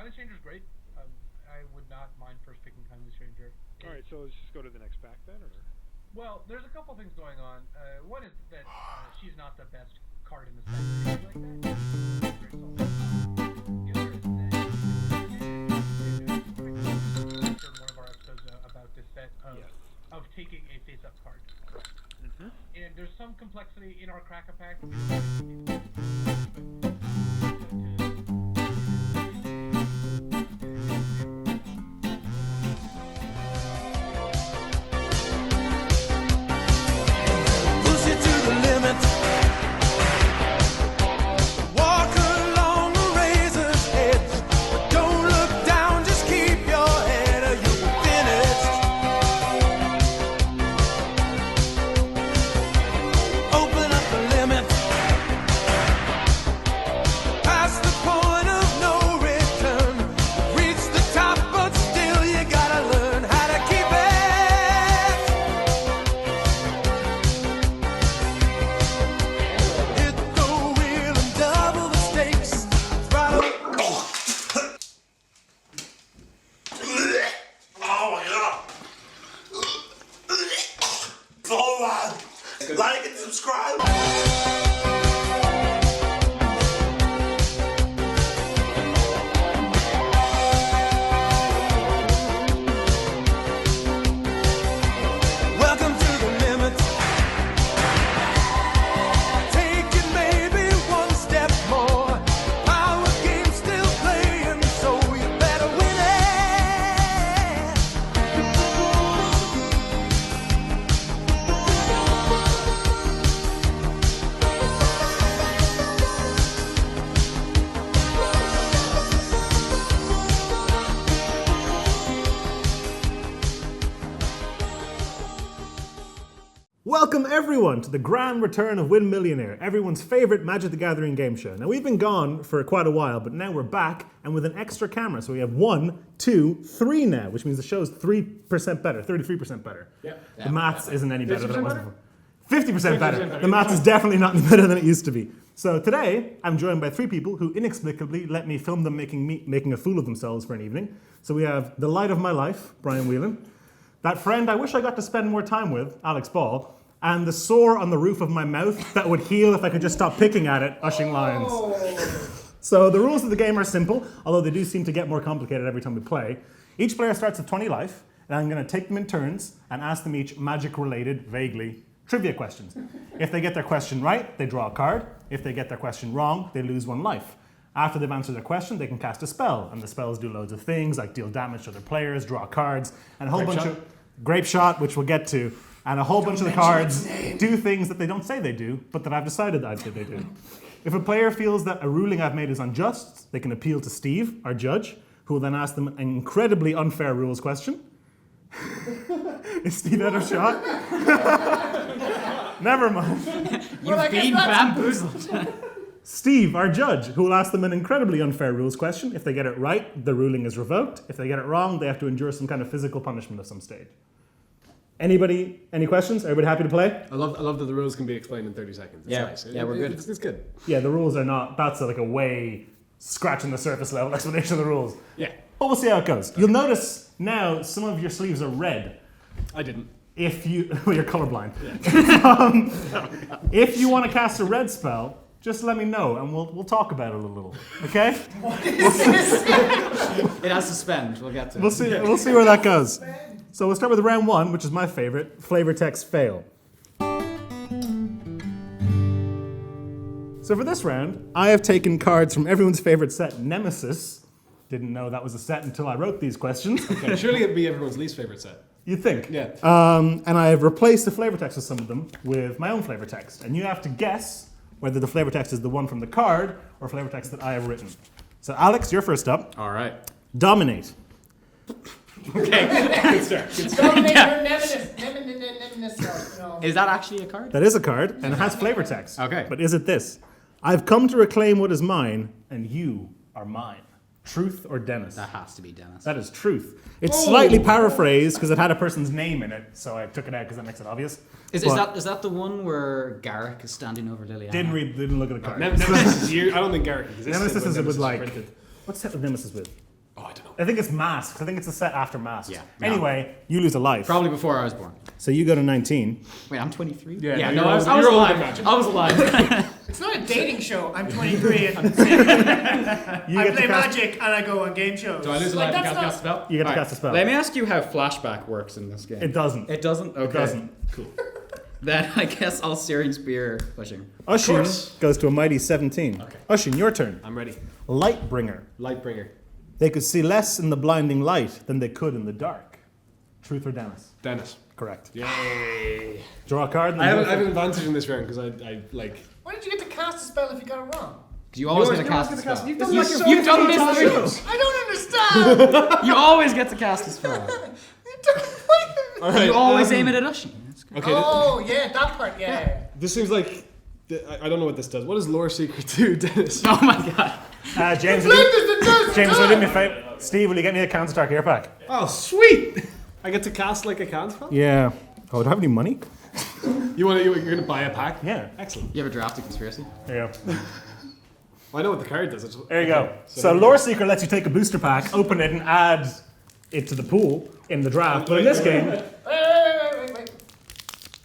Kindly Stranger is great. I would not mind first picking Kindly Stranger. All right, so let's just go to the next pack then, or? Well, there's a couple things going on. One is that she's not the best card in the set. Like that. The other is that one of our episodes about this set of taking a face-up card. Mm-hmm. And there's some complexity in our Cracker pack. Like and subscribe. Welcome to the limit. Take it maybe one step more. Our game's still playing, so you better win Welcome everyone to the grand return of Windmillionaire, everyone's favourite Magic the Gathering game show. Now we've been gone for quite a while, but now we're back and with an extra camera. So we have 1, 2, 3 now, which means the show's 3% better, 33% better. The maths isn't any better than it was before. 50% better. The maths is definitely not any better than it used to be. So today, I'm joined by 3 people who inexplicably let me film them making a fool of themselves for an evening. So we have the light of my life, Brian Whelan. That friend I wish I got to spend more time with, Alex Ball. And the sore on the roof of my mouth that would heal if I could just stop picking at it, Ushing Lyons. So the rules of the game are simple, although they do seem to get more complicated every time we play. Each player starts with 20 life, and I'm going to take them in turns and ask them each magic-related, vaguely, trivia questions. If they get their question right, they draw a card. If they get their question wrong, they lose 1 life. After they've answered their question, they can cast a spell, and the spells do loads of things, like deal damage to other players, draw cards, and a whole bunch of... Grape Shot, which we'll get to. And a whole bunch of the cards do things that they don't say they do, but that I've decided that they do. If a player feels that a ruling I've made is unjust, they can appeal to Steve, our judge, who will then ask them an incredibly unfair rules question. Is Steve out of shot? Never mind. You've been bamboozled. Steve, our judge, who will ask them an incredibly unfair rules question. If they get it right, the ruling is revoked. If they get it wrong, they have to endure some kind of physical punishment of some stage. Anybody, any questions? Everybody happy to play? I love that the rules can be explained in 30 seconds. It's nice. Yeah, we're good. It's good. Yeah, the rules are not, that's like a way scratching the surface level explanation of the rules. Yeah. But we'll see how it goes. You'll notice now some of your sleeves are red. I didn't. If you, well, you're colorblind. Yeah. If you want to cast a red spell, just let me know and we'll talk about it a little. Okay? What is this? It has to spend. We'll get to it. We'll see where that goes. So we'll start with round 1, which is my favorite, flavor text fail. So for this round, I have taken cards from everyone's favorite set, Nemesis. Didn't know that was a set until I wrote these questions. Okay, surely it'd be everyone's least favorite set. You'd think. Yeah. And I have replaced the flavor text of some of them with my own flavor text. And you have to guess whether the flavor text is the one from the card or flavor text that I have written. So Alex, you're first up. All right. Dominate. Okay. Good start. Is that actually a card? That is a card, and it has flavor text. Okay. But is it this? I've come to reclaim what is mine, and you are mine. Truth or Dennis? That has to be Dennis. That is truth. It's slightly paraphrased because it had a person's name in it, so I took it out because that makes it obvious. Is that the one where Garrick is standing over Liliana? Didn't look at the card. Nemesis is you. I don't think Garrick exists. Nemesis is with like... printed. What's set with Nemesis with? Oh, I don't know. I think it's Masks. I think it's a set after Masks. Yeah. No. Anyway, you lose a life. Probably before I was born. So you go to 19. Wait, I'm 23? Yeah, no, you're I was older alive. than Magic. I was alive. It's not a dating show. I'm 23 and You I get play to cast, Magic and I go on game shows. Do I lose a Like, life that's and not- cast a spell? you get to Alright, cast a spell. Let me ask you how flashback works in this game. It doesn't. It doesn't? Okay. It doesn't. Cool. Then I guess I'll Searing Spear pushing. Oisin course. goes to a mighty 17. Okay. Oisin, your turn. I'm ready. Lightbringer. Lightbringer. They could see less in the blinding light than they could in the dark. Truth or Dennis? Dennis. Correct. Yay. Draw a card. And I then have an advantage in this round because I like. Why did you get to cast a spell if you got it wrong? You always get to you cast a always get to cast- spell. you've done You- like so You've done many this times. I don't understand. You always get to cast a spell. All right, You always aim it at Oisin. That's great. Okay. Oh, yeah, that part, yeah. This seems like. I don't know what this does. What does Lore Seeker do, Dennis? Oh my god. James, Flip is the just James, will time. you do me a favor? Steve, will you get me a counter-attack gear pack? Oh, sweet! I get to cast like a can spell? Yeah. Oh, do I have any money? You're gonna buy a pack? Yeah. Excellent. You have a drafted conspiracy? There you go. Well, I know what the card does. There you go. So Lore Seeker lets you take a booster pack, open it, and add it to the pool in the draft. But in this game, Wait.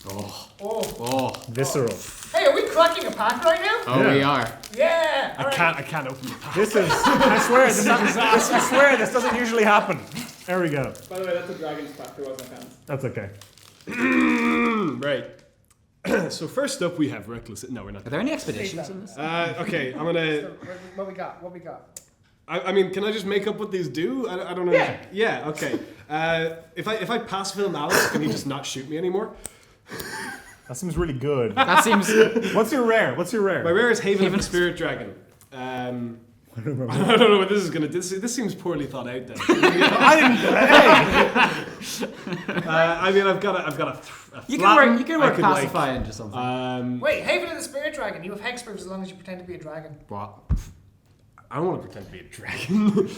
Oh. Oh. Oh. visceral. Hey, are we cracking a pack right now? Oh, Yeah. we are. Yeah. all right. I can't open the pack. This is. I swear this doesn't usually happen. There we go. By the way, that's a dragon's pack. There wasn't a hand. That's okay. Right. So first up we have Reckless. No, we're not. Are there any expeditions in this? Okay, I'm gonna. So, what we got? What we got? I mean, can I just make up what these do? I don't know. Yeah. Yeah. Okay. If I pass film Alex, can he just not shoot me anymore? That seems really good. That seems. What's your rare? My rare is Haven Haven of the Spirit Dragon. I don't know what this is gonna do. This seems poorly thought out. Then. I mean, I've got a You flatten. can I work could, Pacify into something. Wait, Haven of the Spirit Dragon. You have hexproof as long as you pretend to be a dragon. What? I don't want to pretend to be a dragon.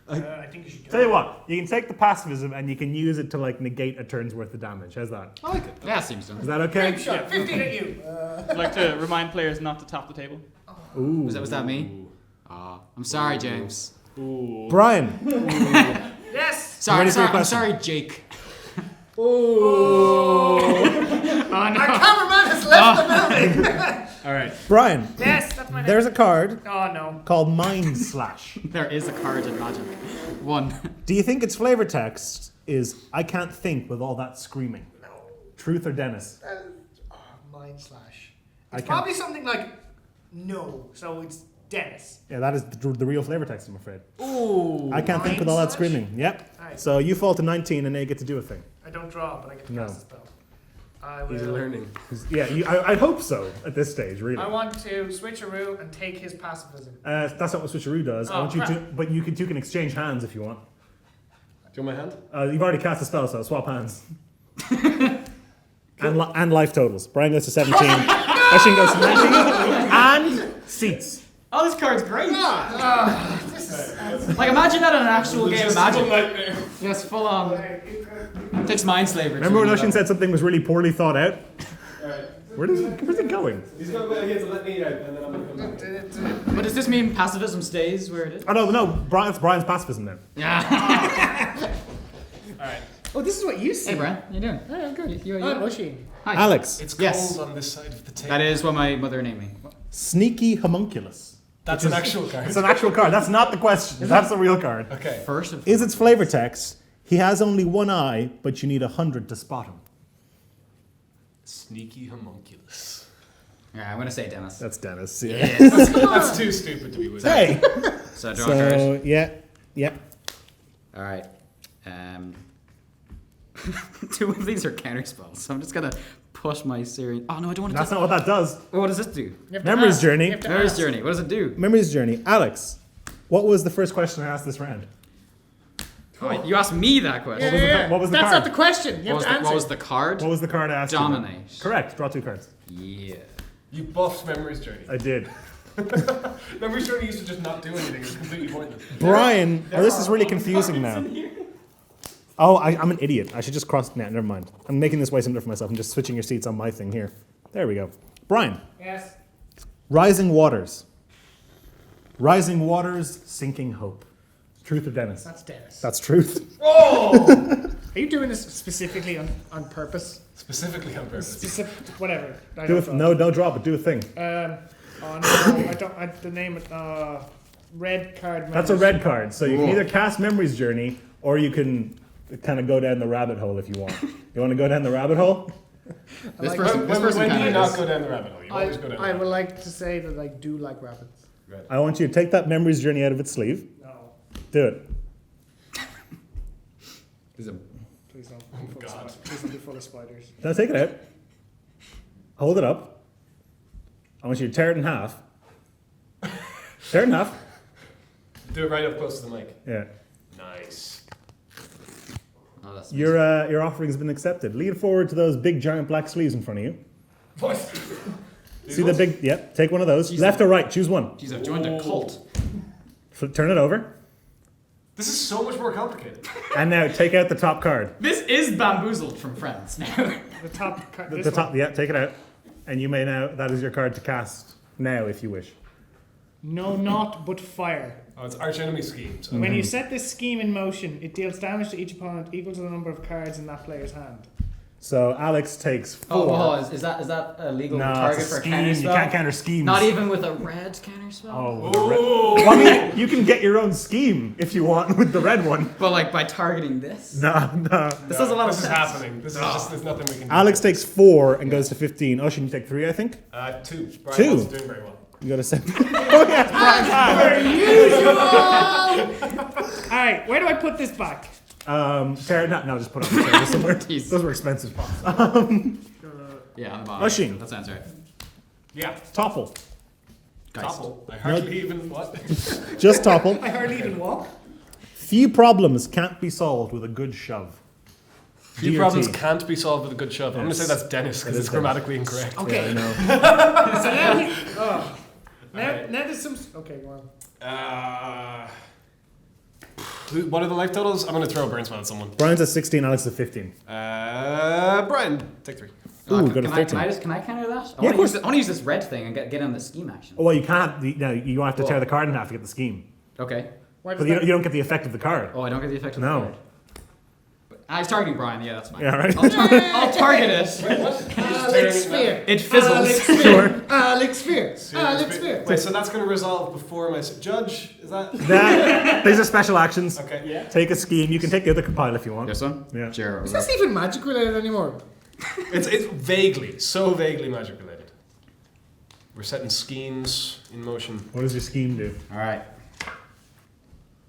I think you should go. Tell you what, you can take the pacifism and you can use it to like negate a turn's worth of damage. How's that? I like it. Yeah, seems Is done. that okay? Grape shot. 15 at you. I'd like to remind players not to tap the table. Ooh. Was that me? I'm sorry, James. Brian. Yes. Sorry, ready for your I'm question? sorry, Jake. Our cameraman has left the building. All right. Brian. Yes, that's my name. There's a card Oh no. called Mind Slash. There is a card in Magic. One. Do you think its flavor text is "I can't think with all that screaming"? No. Truth or Dennis? Mind slash. I It's can't- probably something like no. So it's Dennis. Yeah, that is the real flavor text, I'm afraid. Ooh. I can't think with all that Mind slash? screaming. Yep. Alright. So you fall to 19 and they get to do a thing. I don't draw, but I get to No. cast a spell. I will. He's learning. Yeah, I hope so at this stage, really. I want to switcheroo and take his pacifism. That's not what Switcheroo does. I Oh, want you to, crap. but you can exchange hands if you want. Do you want my hand? You've already cast a spell, so swap hands. and life totals. Brian goes to 17. Oisin goes to 19. And seats. Oh, this card's great. This is. Like, imagine that in an actual game of Magic. Yes, full on. Takes Mind Slaver. Remember when Oisin said something was really poorly thought out? Where's it going? He's going to let me out, and then I'm going to come back. But does this mean pacifism stays where it is? Oh no, it's Brian's pacifism now. Yeah. Oh, this is what you see. Hey, Brian. How you doing? Yeah, I'm good. You- I'm Oisin. Hi. Alex, It's Yes. cold on this side of the table. That is what my mother named me. Sneaky Homunculus. That's an actual card. It's an actual card. That's not the question. That's the real card. Okay. First of Is its flavor text? He has only one eye, but you need 100 to spot him. Sneaky homunculus. Yeah, I'm gonna say Dennis. That's Dennis. That's too stupid to be with. Hey. So I draw a card. So yeah. All right. 2 of these are counter spells, so I'm just gonna push my Syrian. Oh no, I don't want to. That's not what that does. What does this do? You have to Memory's ask. Journey. You have to Memory's ask. Journey. What does it do? Memory's Journey. Alex, what was the first question I asked this round? Oh, wait, you asked me that question. What was the That's card? not the question. You What was, have to the, answer. what was the card? What was the card I asked you? Dominate. Correct. Draw 2 cards. Yeah. You buffed Memory's Journey. I did. Memory's Journey used to just not do anything. It was completely pointless. Brian, this is really confusing now. Oh, I'm an idiot. I should just cross. Nah, never mind. I'm making this way simpler for myself. I'm just switching your seats on my thing here. There we go. Brian, Yes. Rising Waters. Rising Waters, Sinking Hope. Truth or Dennis? That's Dennis. That's truth. Are you doing this specifically on purpose? Specifically on purpose. Whatever. Do it. No, don't drop it. Do a thing. Oh no, I don't. The name it. Red card. That's a red card. So you can either cast Memory's Journey, or you can kind of go down the rabbit hole if you want. You want to go down the rabbit hole? This like- person When do kind you of not go down the rabbit hole? You always go down the I rabbit would like to say that I do like rabbits. I want you to take that Memory's Journey out of its sleeve. No, Do it. Is it- please don't. Please don't be full of spiders. Now take it out. Hold it up. I want you to tear it in half. Tear it in half. Do it right up close to the mic. Yeah. Nice. Oh, that's Your offering has been accepted. Lean forward to those big giant black sleeves in front of you. What? See the big? Yep. Take one of those. Left or right? Choose one. Jeez, I've joined a cult. Turn it over. This is so much more complicated. And now take out the top card. This is bamboozled from Friends now. The top card. The top. Yeah. Take it out. And you may now. That is your card to cast now, if you wish. No, not but fire. Oh, it's arch enemy scheme. So. When you set this scheme in motion, it deals damage to each opponent equal to the number of cards in that player's hand. So Alex takes 4. Oh, is that a legal No, target it's a for a scheme. counter You spell? can't counter schemes. Not even with a red counter spell? Oh. Well, I mean, you can get your own scheme if you want with the red one. But like by targeting this? No. This does a lot of This is sense. happening. This is just, there's nothing we can do. Alex takes 4 and goes to 15. Oisin, you take 3, I think. 2. Brian 2. wasn't doing very well. You got to 7. Oh yes, Brian's Alright, where do I put this back? Sarah, no, just put it on the table somewhere. Jeez. Those were expensive pots. Yeah, on the bottom. Oisin. That sounds right. Yeah. Topple. Topple. I hardly even what? Just topple. I hardly even walk. Few problems can't be solved with a good shove. Few DRT. problems can't be solved with a good shove. I'm going to say Yes. that's Dennis because It it's is grammatically incorrect. Okay. Yeah, I know. So now, now there's some. Okay, go on. What are the life totals? I'm going to throw a burn spell at someone. Brian's at 16, Alex at 15. Brian, take 3. Ooh, go to can 13. I counter that? Yeah, of course. I want to use this red thing and get on the scheme action. Oh, well, you can't. No, you have to tear the card in half to get the scheme. Okay. Why But does you that, don't get the effect of the card. Oh, I don't get the effect of No. the card. But he's targeting Brian. Yeah, that's fine. Yeah, right. I'll target it. Alex Sphere. It fizzles. Alex Sphere. Alex Sphere. Alex Sphere. Wait, so that's going to resolve before my judge? Is that? These are special actions. Okay. Yeah. Take a scheme. You can take the other compile if you want. This one? Yeah. Sure. Is this even magic related anymore? It's vaguely, so vaguely magic related. We're setting schemes in motion. What does your scheme do? All right.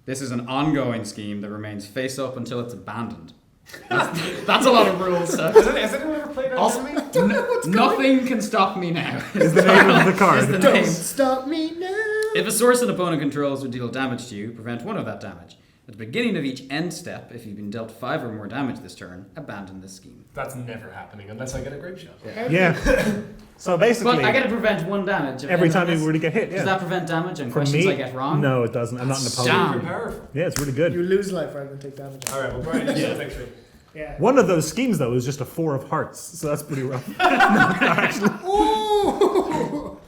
This is an ongoing scheme that remains face up until it's abandoned. That's a lot of rules. Has anyone ever played Also, nothing can stop me now. Is the name of the card. Is the Don't name. stop me now. If a source an opponent controls would deal damage to you, prevent 1 of that damage. At the beginning of each end step, if you've been dealt 5 or more damage this turn, abandon this scheme. That's never happening unless I get a grape shot. Yeah. So basically, But I get to prevent 1 damage. every time you were to get hit. Does Yeah. that prevent damage and For questions me, I get wrong? no, it doesn't. I'm not an opponent. Damn. Super powerful. Yeah, it's really good. You lose life rather than take damage. All right, well, Brian, you should take 3. Yeah. One of those schemes, though, is just a 4 of hearts, so that's pretty rough. Ooh.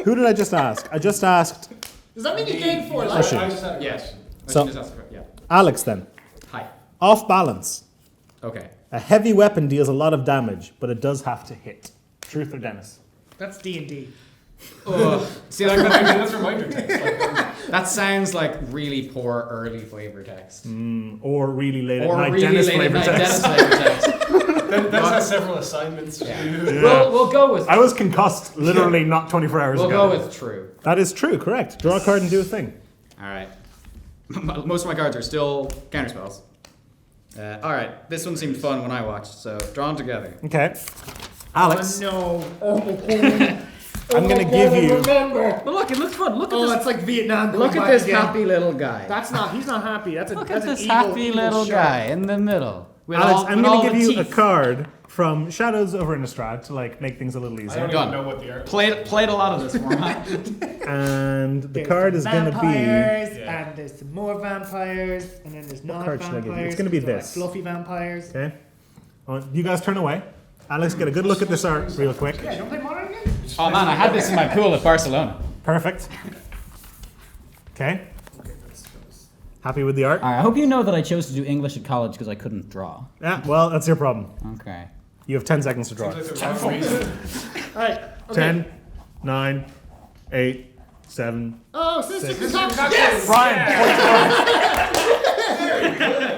Who did I just ask? I just asked Does that mean you gain 4 I life? just had a Yes. question. So- Yeah. Alex then. Hi. Off balance. Okay. A heavy weapon deals a lot of damage, but it does have to hit. Truth or Dennis? That's D&D. See, That's reminder text. that sounds like really poor early flavor text. Or really late Or at night really Dennis late at flavor night text. Dennis flavor text. Dennis has several assignments to do. We'll go with. I was concussed literally not 24 hours We'll ago. go with true. That is true, correct. Draw a card and do a thing. All right. Most of my cards are still counterspells. All right. This one seemed fun when I watched, so drawn together. Okay. Alex, Oh no. I'm going to give you... Remember. But look, it looks fun. Look at Oh, this. it's like Vietnam. Look at this happy little guy. That's not. He's not happy. That's a. Look that's at an this evil, happy evil little shark. guy in the middle. With Alex, all, I'm with going all to give the you a teeth. card from Shadows over Innistrad to like make things a little I easier. don't Done. even know what the art. Played a lot of this format. And the There's card is going to be... vampires, Yeah. and there's some more vampires, and then there's card should I give you? non-vampires. It's gonna be so like this. fluffy vampires. Okay. You guys turn away. Alex, get a good look at this art real quick. Yeah, don't play modern again. Oh man, I had this in my pool at Barcelona. Perfect. Okay. Happy with the art? Alright, I hope you know that I chose to do English at college because I couldn't draw. Yeah, well, that's your problem. Okay. You have 10 seconds to draw. Seems like the wrong reason. Alright. 10, 9, 8, 7. Oh, Sister Six. Yes! Brian,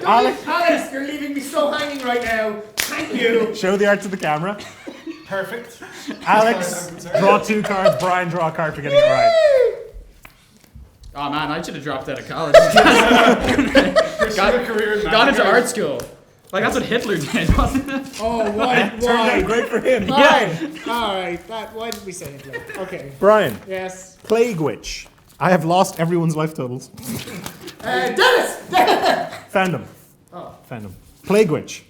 Alex, you're leaving me so hanging right now. Thank you. show the art to the camera. Perfect. Alex, draw 2 cards. Brian, draw a card for getting it right. Oh man, I should have dropped out of college. Got a career in Got into art school. Like that's what Hitler did, wasn't it? Oh, why? Turned out great for him. Fine. Alright, why did we say it like okay. Brian, Yes. Plague Witch. I have lost everyone's life totals. Dennis! Found them. Oh. Found them. Plague Witch.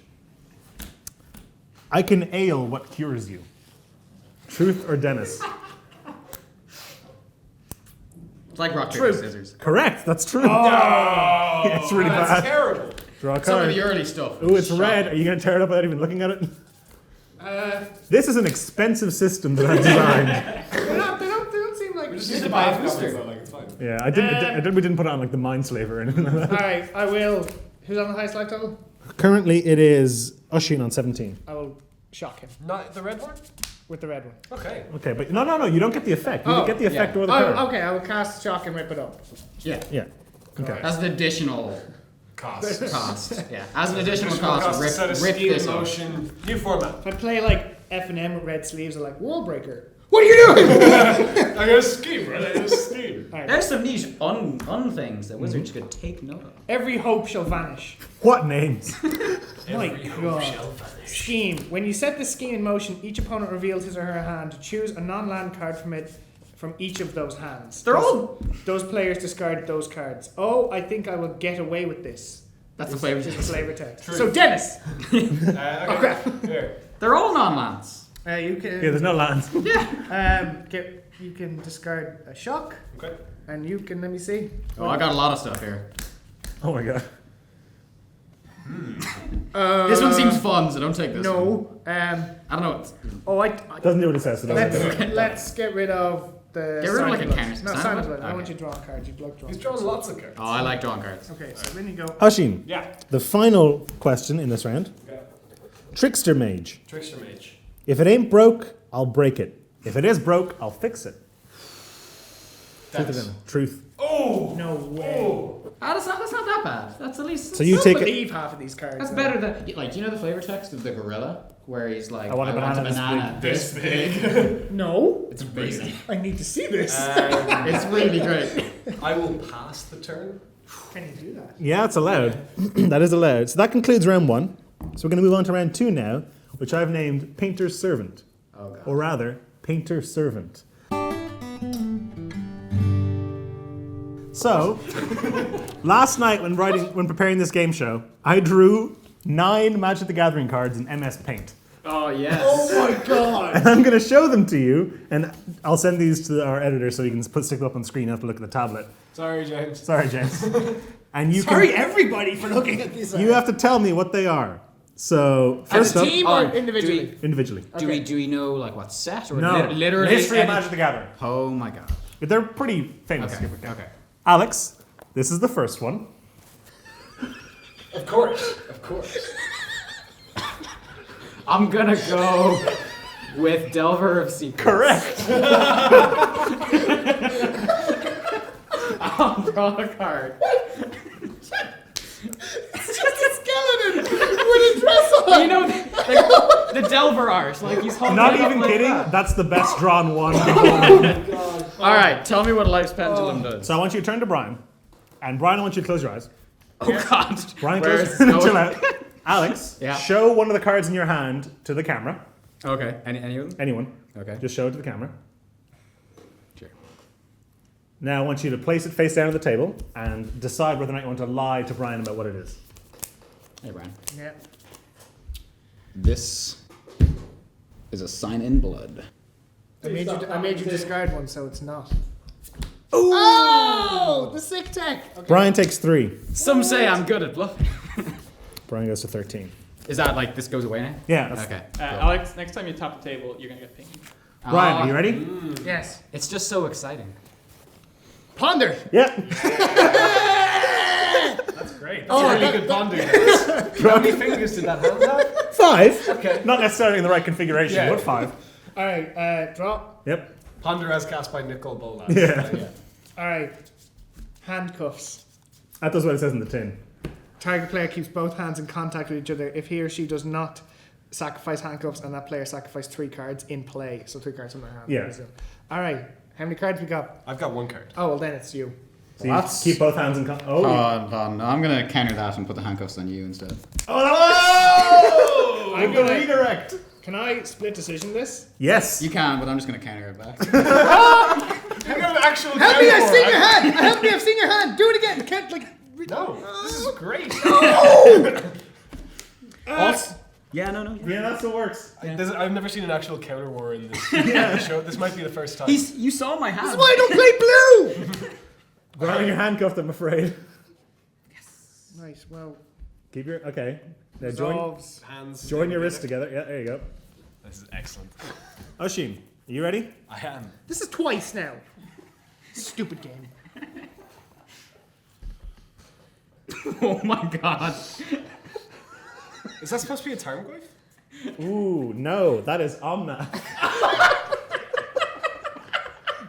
I can ale what cures you. Truth or Dennis? It's like rock, paper, scissors. Correct, that's true. Oh. It's really That's bad. terrible. Draw a Some of card. the early stuff. Ooh, it's Shocking. red. Are you going to tear it up without even looking at it? This is an expensive system that I've designed. They don't seem like. We just Just need to a buy bad a booster. booster. Like, it's fine. Yeah, we didn't put it on like the Mind Slave or anything like that. Alright, I will. Who's on the highest life total? Currently, it is Oisin on 17. I will shock him Not the red one? with the red one. Okay. Okay, but no, you don't get the effect. You Oh, get the effect yeah. or the card. Oh, okay, I will cast shock and rip it up. Yeah. Yeah. Okay. As an additional Cost. cost. Yeah. As an additional Additional cost, to set a rip scheme this in up. motion. New format. If I play like F&M with red sleeves, I'm like, Wall Breaker. What are you doing? I got a scheme, right? I got a scheme. Alright. There's some niche things that wizards could take note of. Every hope shall vanish. What names? My God. Scheme. When you set the scheme in motion, each opponent reveals his or her hand to choose a non-land card from each of those hands. Those players discard those cards. Oh, I think I will get away with this. That's the flavor This is text. the flavor text. True. So Dennis, Okay. Oh, crap. Here. They're all non-lands. you can Yeah, there's no lands. you can discard a shock, Okay. and you can let me see. Oh, I got a lot of stuff here. Oh my god. This one seems fun, so don't take this. one. No. I don't know. Doesn't do what it says. So Let's get rid of the. Get rid of, like, a silent counter- blood. No, silent silent blood? blood. I want Okay. you to draw a card. You block draw. He's drawn lots of cards. Oh, I like drawing cards. Okay, so then you go. Oisin, Yeah. the final question in this round. Okay. Trickster Mage. Trickster Mage. If it ain't broke, I'll break it. If it is broke, I'll fix it. Truth or Dennis. Dennis? Truth. Oh! No way. Oh! That's not that bad. That's at least. So you I take it. believe half of these cards. That's now. better than like you know the flavor text of the gorilla where he's like I want a banana This big. No. It's amazing. I need to see this. It's really great. I will pass the turn. Can you do that? Yeah, it's allowed. That is allowed. So that concludes round 1. So we're going to move on to round 2 now, which I've named Painter's Servant. Oh god. Or rather, Painter Servant. So, last night when preparing this game show, I drew 9 Magic the Gathering cards in MS Paint. Oh yes. Oh my god. And I'm going to show them to you, and I'll send these to our editor so you can stick them up on the screen. You have to look at the tablet. Sorry, James. Sorry, James. And you Sorry, everybody, for looking at this. you have to tell me what they are. So, As first a up, team or individually? individually. Do we know like what set or No, literally history of any- Magic the Gathering. Oh my god. They're pretty famous. Okay. Okay. Alex, this is the first one. Of course. Of course. I'm gonna go with Delver of Secrets. Correct. I'll draw a card. It's just a skeleton with a dress on. You know, the Delver art. Like he's holding Not it up even like kidding. that. That's the best drawn one. All right, tell me what Life's Pendulum does. So I want you to turn to Brian. And Brian, I want you to close your eyes. Oh god. Brian, Where close is it going? chill out. Alex, Yeah. show one of the cards in your hand to the camera. Okay. Any of them? Anyone. Okay. Just show it to the camera. Sure. Now I want you to place it face down on the table and decide whether or not you want to lie to Brian about what it is. Hey Brian. Yeah. This is a sign in blood. I made you discard one, so it's not. Oh, the sick tech. Okay. Brian takes 3. Some say I'm good at bluffing. Brian goes to 13. Is that like this goes away now? Yeah. That's Okay. Alex, next time you tap the table, you're gonna get pinged. Brian, are you ready? Yes. It's just so exciting. Ponder. Yeah. great. That's a really good bonding. How many fingers did that hand have? 5. Okay. Not necessarily in the right configuration, Yeah. but 5. All right, draw. Yep. Ponder as cast by Nicol Bolas. Yeah. All right, handcuffs. That does what it says in the tin. Target player keeps both hands in contact with each other if he or she does not sacrifice handcuffs, and that player sacrifices 3 cards in play. So 3 cards from their hand. Yeah. All right, how many cards we got? I've got 1 card. Oh well, then it's you. So you keep both hands in contact. Oh! Hold on. No, I'm gonna counter that and put the handcuffs on you instead. Oh! I'm gonna redirect. Can I split decision this? Yes. You can, but I'm just gonna counter it back. You got an actual Help me! I've counter. seen your hand. Help me! I've seen your hand. Do it again. Can't like. No, this is great. Yeah, no. Yeah, that still works. I've never seen an actual counter war in this show. This might be the first time. You saw my hand. That's why I don't play blue. Brian, you're handcuffed, I'm afraid. Nice. Well, Keep your. Okay. Now resolves. Hands. join your wrists together. Yeah, there you go. This is excellent. Oisin, are you ready? I am. This is twice now. Stupid game. Oh my god. Is that supposed to be a Tarmogoyf? Ooh, no, that is Omna.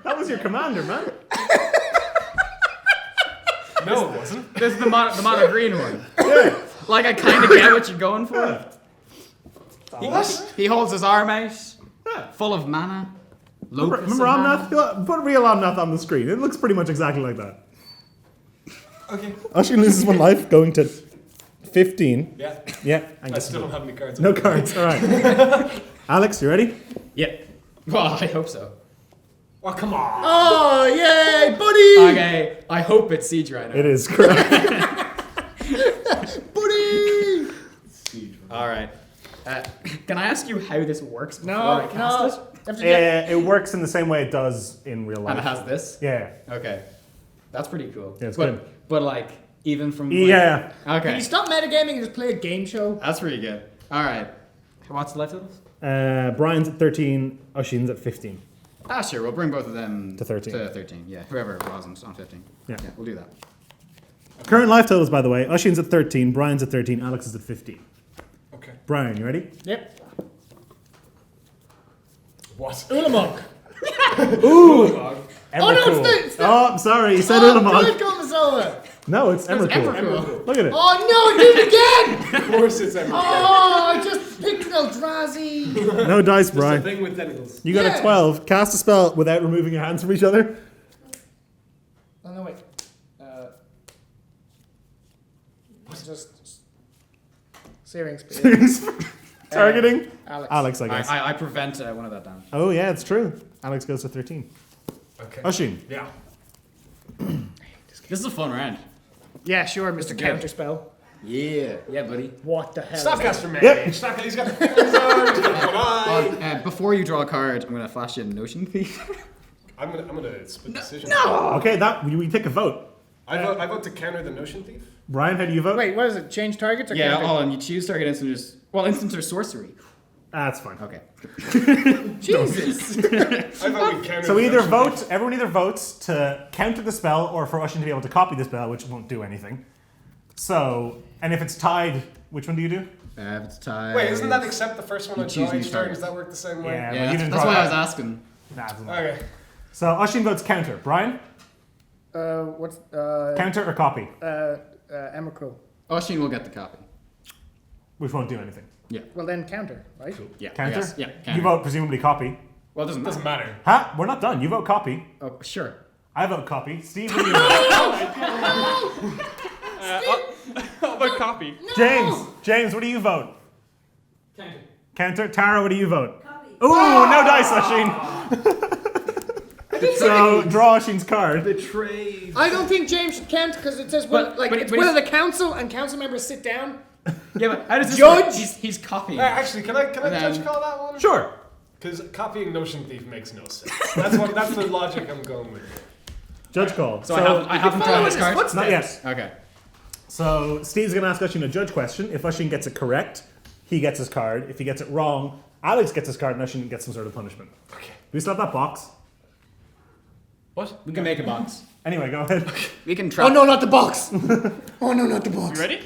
That was your commander, man. No, it wasn't. This is the mono green one. Yeah. Like, I kind of get what you're going for. He holds his arm out, full of mana. Remember Omnath? Put real Omnath on the screen. It looks pretty much exactly like that. Okay. Oisin loses 1 life, going to 15. Yeah. Yeah. And I gets still don't have any cards. no cards. All right. Alex, you ready? Yeah. Well, I hope so. Oh, come on. Oh yay, buddy! Okay, I hope it's Siege Rider. It is correct. Buddy! All right. Can I ask you how this works before No, I cast no. it? You have to get- It works in the same way it does in real life. And it has this? Yeah. Okay. That's pretty cool. Yeah, it's but, good. But like, even from... Like, Yeah. Can Okay. you stop metagaming and just play a game show? That's pretty good. All right. What's the left of this? Brian's at 13. Oisin's at 15. Ah, sure. We'll bring both of them To 13. To 13, yeah. Whoever wasn't on 15. Yeah. We'll do that. Current life totals, by the way. Oisin's at 13. Brian's at 13. Alex is at 15. Okay. Brian, you ready? Yep. What? Ulamog. Ooh. Oh no, it's the Oh, I'm sorry. You said Blood Ulamog. comes over. No, it's Emrakul. Emrakul. Look at it. Oh no, do it again! Of course it's Emrakul. Oh, I just picked Eldrazi. No dice, The Brian. thing with tentacles. You got Yeah. a 12. Cast a spell without removing your hands from each other. Oh no, wait. Just Searing Spear. Targeting Alex. Alex, I guess. I prevent one of that damage. Oh, yeah, it's true. Alex goes to 13. Okay. Oisin. Yeah. This is a fun round. Yeah, sure, Mr. good. Counterspell. Yeah. Yeah, buddy. What the hell? is that? Snapcaster man. Yep. Snapcaster. He's got he's got one eye. Before you draw a card, I'm going to flash you a Notion Thief. I'm gonna split decision. Okay, we take a vote. I vote to counter the Notion Thief. Brian, how do you vote? Wait, what is it? Change targets or Yeah, counter? hold on. You choose target instant or... Well, instants or sorcery. That's fine. Okay. Jesus. I vote we counter So the either Notion vote, everyone either votes to counter the spell or for Oisin to be able to copy the spell, which won't do anything. So, and if it's tied, which one do you do? If it's tied... Wait, isn't that except the first one You I choose draw new each turn? target. Does that work the same way? Yeah, but Yeah, you didn't that's draw why I was that. asking. Nah, it doesn't matter. Okay. So Oisin votes counter. Brian, What's counter or copy? Emrakul. Oisin will get the copy. Which won't do anything. Yeah. Well then counter, right? Yeah. I Counter? guess. Yeah. You Counter. vote presumably copy. Well, it doesn't Doesn't matter. matter. Huh? We're not done. You vote copy. Oh, sure. I vote copy. Steve, what do you vote? How about copy? James, what do you vote? Counter. Tara, what do you vote? Copy. Ooh, no dice, Oisin. So draw Oisin's card. Betrayed. I don't think James should count because it says will, But it's will of the council and council members sit down. Yeah, but how does this Judge? work? He's copying. Actually, can I then- judge call that one? Sure. Because copying Notion Thief makes no sense. That's the logic I'm going with. Judge call. So I haven't drawn this card? Not yet. Okay. So Steve's going to ask Oisin a judge question. If Oisin gets it correct, he gets his card. If he gets it wrong, Alex gets his card and Oisin gets some sort of punishment. Okay. Do we still have that box? What? We can make a box. Anyway, go ahead. We can try. Oh no, not the box! Oh no, not the box. You ready?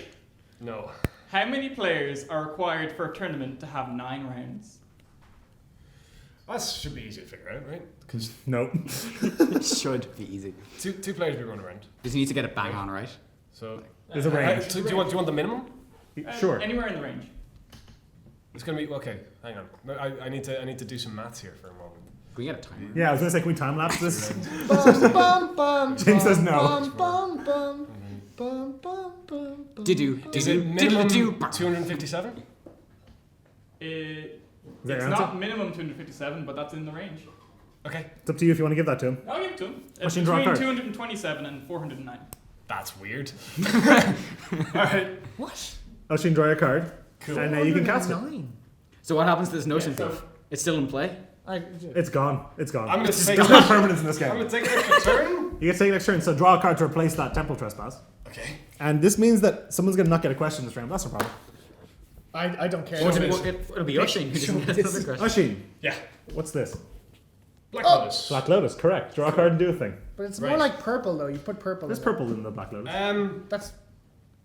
No. How many players are required for a tournament to have 9 rounds? That should be easy to figure out, right? Because Nope. It should be easy. two players be running around. Just need to get it bang on right. So There's a range. do you want the minimum? Sure. Anywhere in the range. It's gonna be okay. Hang on. I need to do some maths here for a moment. Can we get a timer? Yeah, I was gonna say, can we time lapse this? Bum, bum, bum, James says no. Bum, bum, bum, bum, bum, bum, bum. Is it minimum 257? that It's your not answer? minimum 257, but that's in the range. Okay. It's up to you if you want to give that to him. I'll give it to him. It's Machine draw a between card. 227 and 409. That's weird. Alright. What? Oisin, draw your card. Cool. And you can cast it. 9. So what happens to this notion so- thief? It's still in play? It's gone. It's gone. I'm gonna take There's no permanence in this I'm game. gonna take an extra turn. You get to take an extra turn, so draw a card to replace that Temple Trespass. Okay. And this means that someone's gonna not get a question this round. That's no problem. I don't care. It'll be Oisin who doesn't get another question. Oisin, Yeah. what's this? Black Lotus. Black Lotus, correct. Draw a card and do a thing. But it's Right. more like purple though. You put purple. There's in purple in the Black Lotus. That's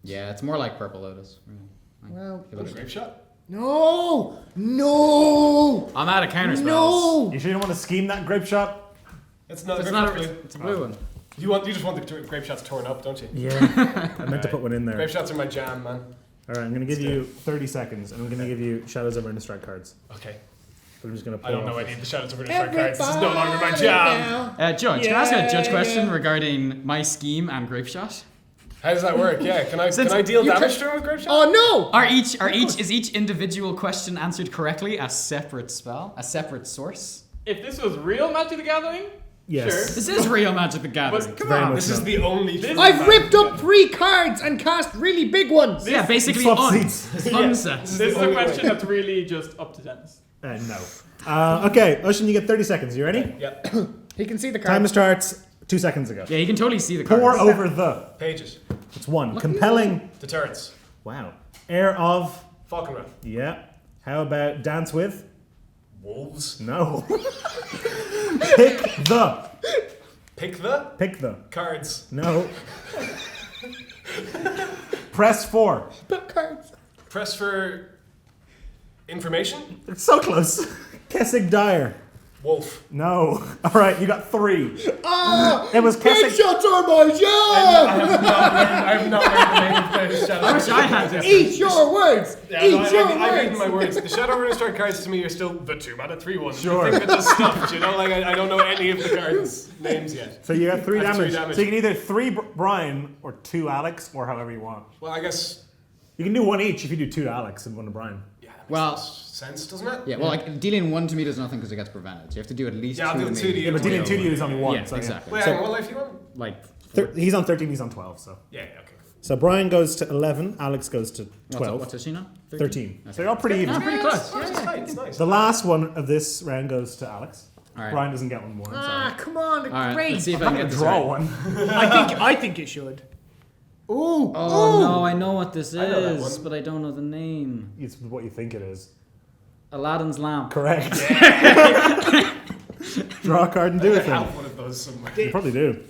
Yeah, it's more like Purple Lotus. well. Grape shot. No, no, I'm out of counter spells. no. You sure you don't want to scheme that grape shot? It's not. It's grape not. shot's blue. It's a blue one. You just want the grape shots torn up, don't you? Yeah. I meant to put one in there. Grape shots are my jam, man. Alright, I'm gonna give you 30 seconds and I'm gonna give you Shadows over Innistrad cards. Okay. But I'm just gonna pull I don't off know this. any of the shadows over the shark cards. This is no longer my jam. Judge, can I ask a judge question regarding my scheme and grape shot? How does that work? Yeah, can I deal damage to him with grape shot? Oh no! Is each individual question answered correctly a separate spell, a separate source? If this was real Magic the Gathering, Yes. sure. This is real Magic the Gathering. But come Very on. much This so. is the only. true I've Magic ripped the up 3 cards and cast really big ones. Yeah, basically Swap on. seats. Unset. This is a question that's really just up to Dennis. No. Okay, Oisin, you get 30 seconds. You ready? Yep. He can see the Timer cards. starts 2 seconds ago. Yeah, you can totally see the cards. Pour over the. Pages. It's 1. Compelling. Deterrence. Wow. Air of. Falconwrath. Yeah. How about dance with? Wolves. No. Pick the. Pick the Pick the. cards. No. Press for. Cards. Press for information. It's so close. Kessig Dyer. Wolf. No. All right, you got 3. Ah! It was Grape Kessig. shots are my jam! I have not learned the name of the shadow. I wish I had this. Eat your words! Yeah, Eat no, your I've eaten my words! words. The Shadow Register cards to me are still the 2-mana 3/1. Sure. The thing that does stuff, you know? Like, I don't know any of the cards' names yet. So you got 3 I have damage. 3 damage. So you can either 3 Brian or 2 Alex or however you want. Well, I guess. You can do 1 each if you do 2 to Alex and 1 to Brian. Yeah, that makes Well- sense, doesn't it? Yeah, well, like dealing 1 to me does nothing because it gets prevented. So you have to do at least Yeah, I'll 2 do to the me. 2 to you. Yeah, but dealing 2 to you is only 1. Yeah, so exactly. Wait, hang on, what life you want? Like, He's on 13, he's on 12. So Yeah, okay. So Brian goes to 11, Alex goes to 12. what's Oshina? 13. So you're all pretty even. Pretty close. Oh, it's tight, it's nice. The last one of this round goes to Alex. All right. Brian doesn't get one more. Ah, come on, the All right, great. let's see if I I'm can gonna get this draw right. one. I think it should. Ooh. Oh no, I know what this I know that is, one. but I don't know the name. It's what you think it is. Aladdin's lamp. Correct. Draw a card and do I it then. have one of those somewhere. You probably do.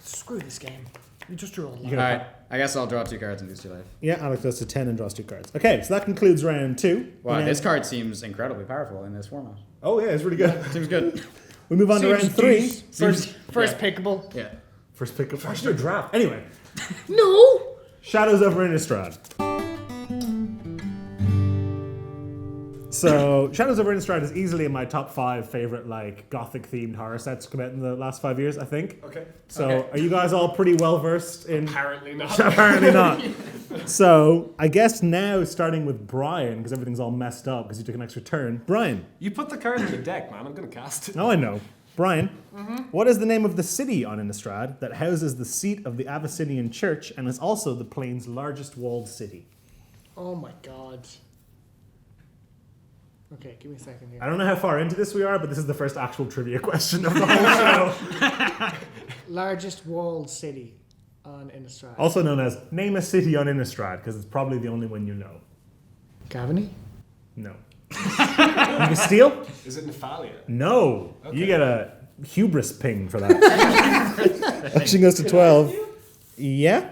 Screw this game. You just drew a lot. You All right, I guess I'll draw 2 cards and lose 2 life. Yeah, Alex goes to 10 and draws 2 cards. Okay, so that concludes round 2. Wow, And this then- card seems incredibly powerful in this format. Oh yeah, it's really good. Seems good. We move on to round 3. First pickable. Yeah. First pick up. First do a draft. Anyway, No. Shadows over Innistrad. So, Shadows over Innistrad is easily in my top 5 favorite like gothic themed horror sets to come out in the last 5 years, I think. Okay. So, are you guys all pretty well versed in? Apparently not. Apparently not. So, I guess now starting with Brian because everything's all messed up because you took an extra turn. Brian. You put the card in the deck, man. I'm gonna cast it. Oh, I know. Brian, what is the name of the city on Innistrad that houses the seat of the Abyssinian Church and is also the plane's largest walled city? Oh my god. Okay, give me a second here. I don't know how far into this we are, but this is the first actual trivia question of the whole show. Largest walled city on Innistrad. Also known as Name a City on Innistrad, because it's probably the only one you know. Gavany? No. You can steal? Is it Nephalia? No. Okay. You get a hubris ping for that. Action goes to 12. Yeah,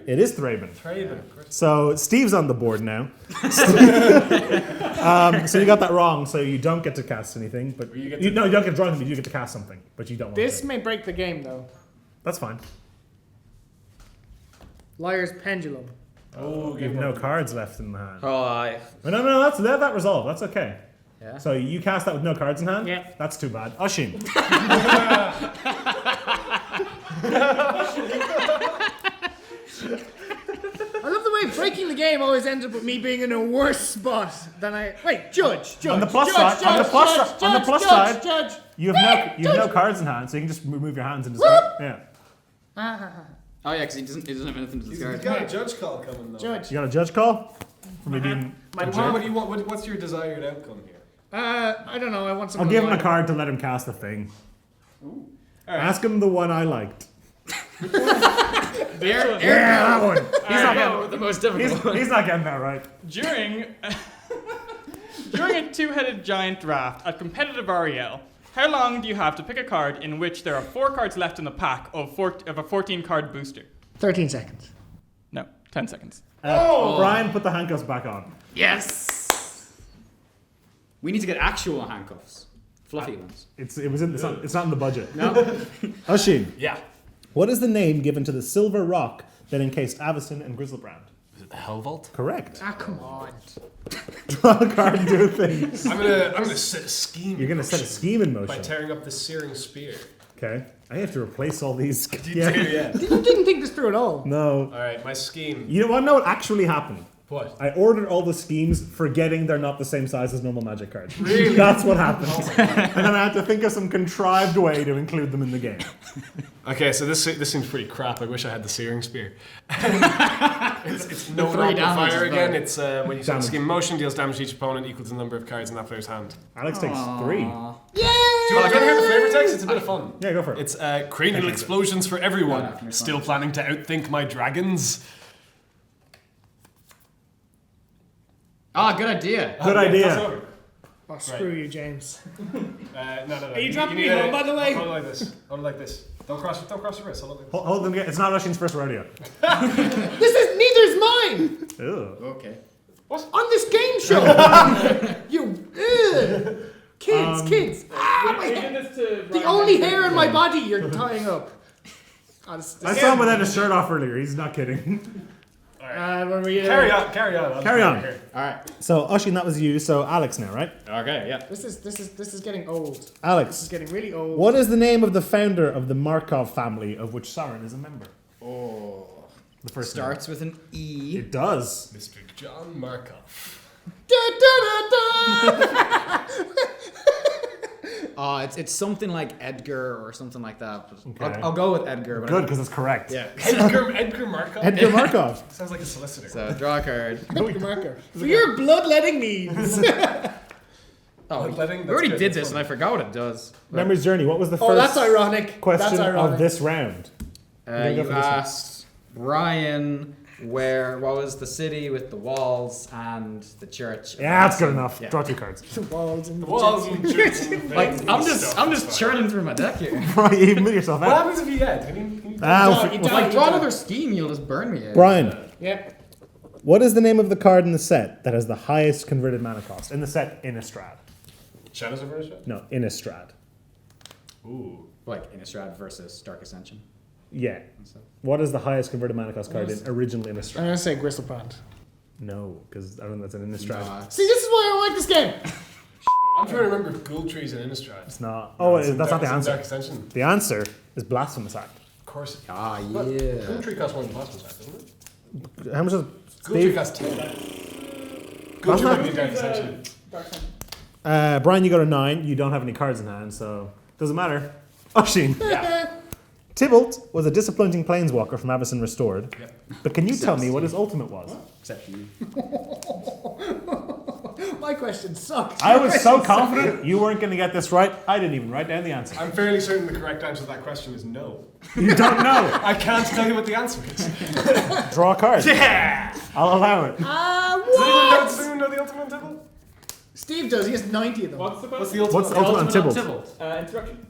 it is Thraben. So Steve's on the board now. So you got that wrong. So you don't get to cast anything, but you don't get to draw anything. You get to cast something, but you don't. This want may break the game, though. That's fine. Liar's Pendulum. Oh, you have no cards left in the hand. Oh, No, that's let that resolve. That's okay. Yeah. So you cast that with no cards in hand? Yeah. That's too bad. Oisin. I love the way breaking the game always ends up with me being in a worse spot than I. Wait, judge. On the plus side, Judge. you have no cards in hand, so you can just move your hands into the yeah. Oh yeah, because he doesn't have anything to He's discard. got a judge call coming though. Judge. You got a judge call for me being. What do you want? What's your desired outcome here? I don't know. I want I'll someone. give him a card to let him cast the thing. Ask him the one I liked. There, Yeah, that one. he's not getting the most difficult one. He's not getting that right. During a two-headed giant draft at competitive REL, how long do you have to pick a card in which there are 4 cards left in the pack of a 14-card booster? 13 seconds. No, 10 seconds. Brian, put the handcuffs back on. Yes. We need to get actual handcuffs, fluffy ones. It's not in the budget. No. Oisin, Yeah. what is the name given to the silver rock that encased Avacyn and Griselbrand? Is it the Hell Vault? Correct. Ah, come on. Draw a card and do a thing. I'm gonna set a scheme. You're gonna set a scheme in by motion. tearing up the searing spear. Okay. I have to replace all these. Yeah. You didn't think this through at all. No. All right, my scheme. You want to know what actually happened? What? I ordered all the schemes, forgetting they're not the same size as normal Magic cards. Really? That's what happened. And then I had to think of some contrived way to include them in the game. Okay, so this seems pretty crap. I wish I had the searing spear. it's no three rapid damage fire is again. bad. It's when you set Damage. scheme in motion, deals damage to each opponent equal to the number of cards in that player's hand. Alex takes 3. Do you want to hear the flavor text? It's a bit of fun. Yeah, go for it. It's cranial explosions for everyone. Yeah, no, Still planning to outthink my dragons. Ah, good idea. Good Pass idea. over. Oh, screw you, James. No. Are you dropping me home, by the way? Hold it like this. Hold it like this. Don't cross your wrist. Hold it like this. Hold them again. It's not Oisin's first rodeo. Neither's mine! Ew. Okay. On this game show! Kids! Ah, my head. The only hair on my body you're tying up. I saw him without his shirt off earlier. He's not kidding. When we, Carry on. Carry on. Here. All right. So, Oisin, that was you. So, Alex now, right? Okay. Yeah. This is getting old. This is Alex, getting really old. what is the name of the founder of the Markov family of which Sauron is a member? Oh. The first Starts with an name. E. It does. Mr. John Markov. It's something like Edgar or something like that. But Okay. I'll go with Edgar. But Good, because it's correct. Yeah. Edgar Markov? Edgar Markov. Sounds like a solicitor. So draw a card. Edgar marker. For your bloodletting needs. Oh, Bloodletting, we that's already good, did that's this, fun. and I forgot what it does. Memory's Journey. What was the first Oh, that's ironic. question That's ironic. of this round? You're gonna go You for this one. asked Ryan what was the city with the walls and the church. Yeah, that's good enough. Yeah. Draw 2 cards. The walls and the Walls and gypsum Like veins I'm just churning through my deck here. Right, you move yourself What out. happens if you get? Can you Like draw another scheme, you'll just burn me. Brian, Yep. what is the name of the card in the set that has the highest converted mana cost? In the set, Innistrad. Shadows of Innistrad? No, Innistrad. Ooh. Like Innistrad versus Dark Ascension. Yeah. What is the highest converted mana cost card in original I'm Innistrad? gonna say Gristlebrand. No, because I don't think that's an Innistrad. Nah, See, this is why I don't like this game. I'm trying to remember if Ghoul Trees and Innistrad. It's not. Oh, It's in that's not the Dark- it's in answer. Dark Ascension. The answer is Blasphemous Act. Of course. Ah, But yeah. Ghoul Tree costs more than Blasphemous Act, doesn't it? How much is Ghoul Tree Steve? costs 10. Ghoul Tree might be in Dark Ascension. Brian, you got a 9. You don't have any cards in hand, so doesn't matter. Oisin. Yeah. Tybalt was a disappointing planeswalker from Avacyn Restored. Yep. But can you tell me what his ultimate was? Except you. My question sucks. I was so confident you weren't going to get this right, I didn't even write down the answer. I'm fairly certain the correct answer to that question is no. You don't know. I can't tell you what the answer is. Draw a card. Yeah! I'll allow it. Does anyone know the ultimate on Tybalt? Steve does. He has 90 of them. What's the What's question? the ultimate? What's the ultimate on Tybalt? Instruction.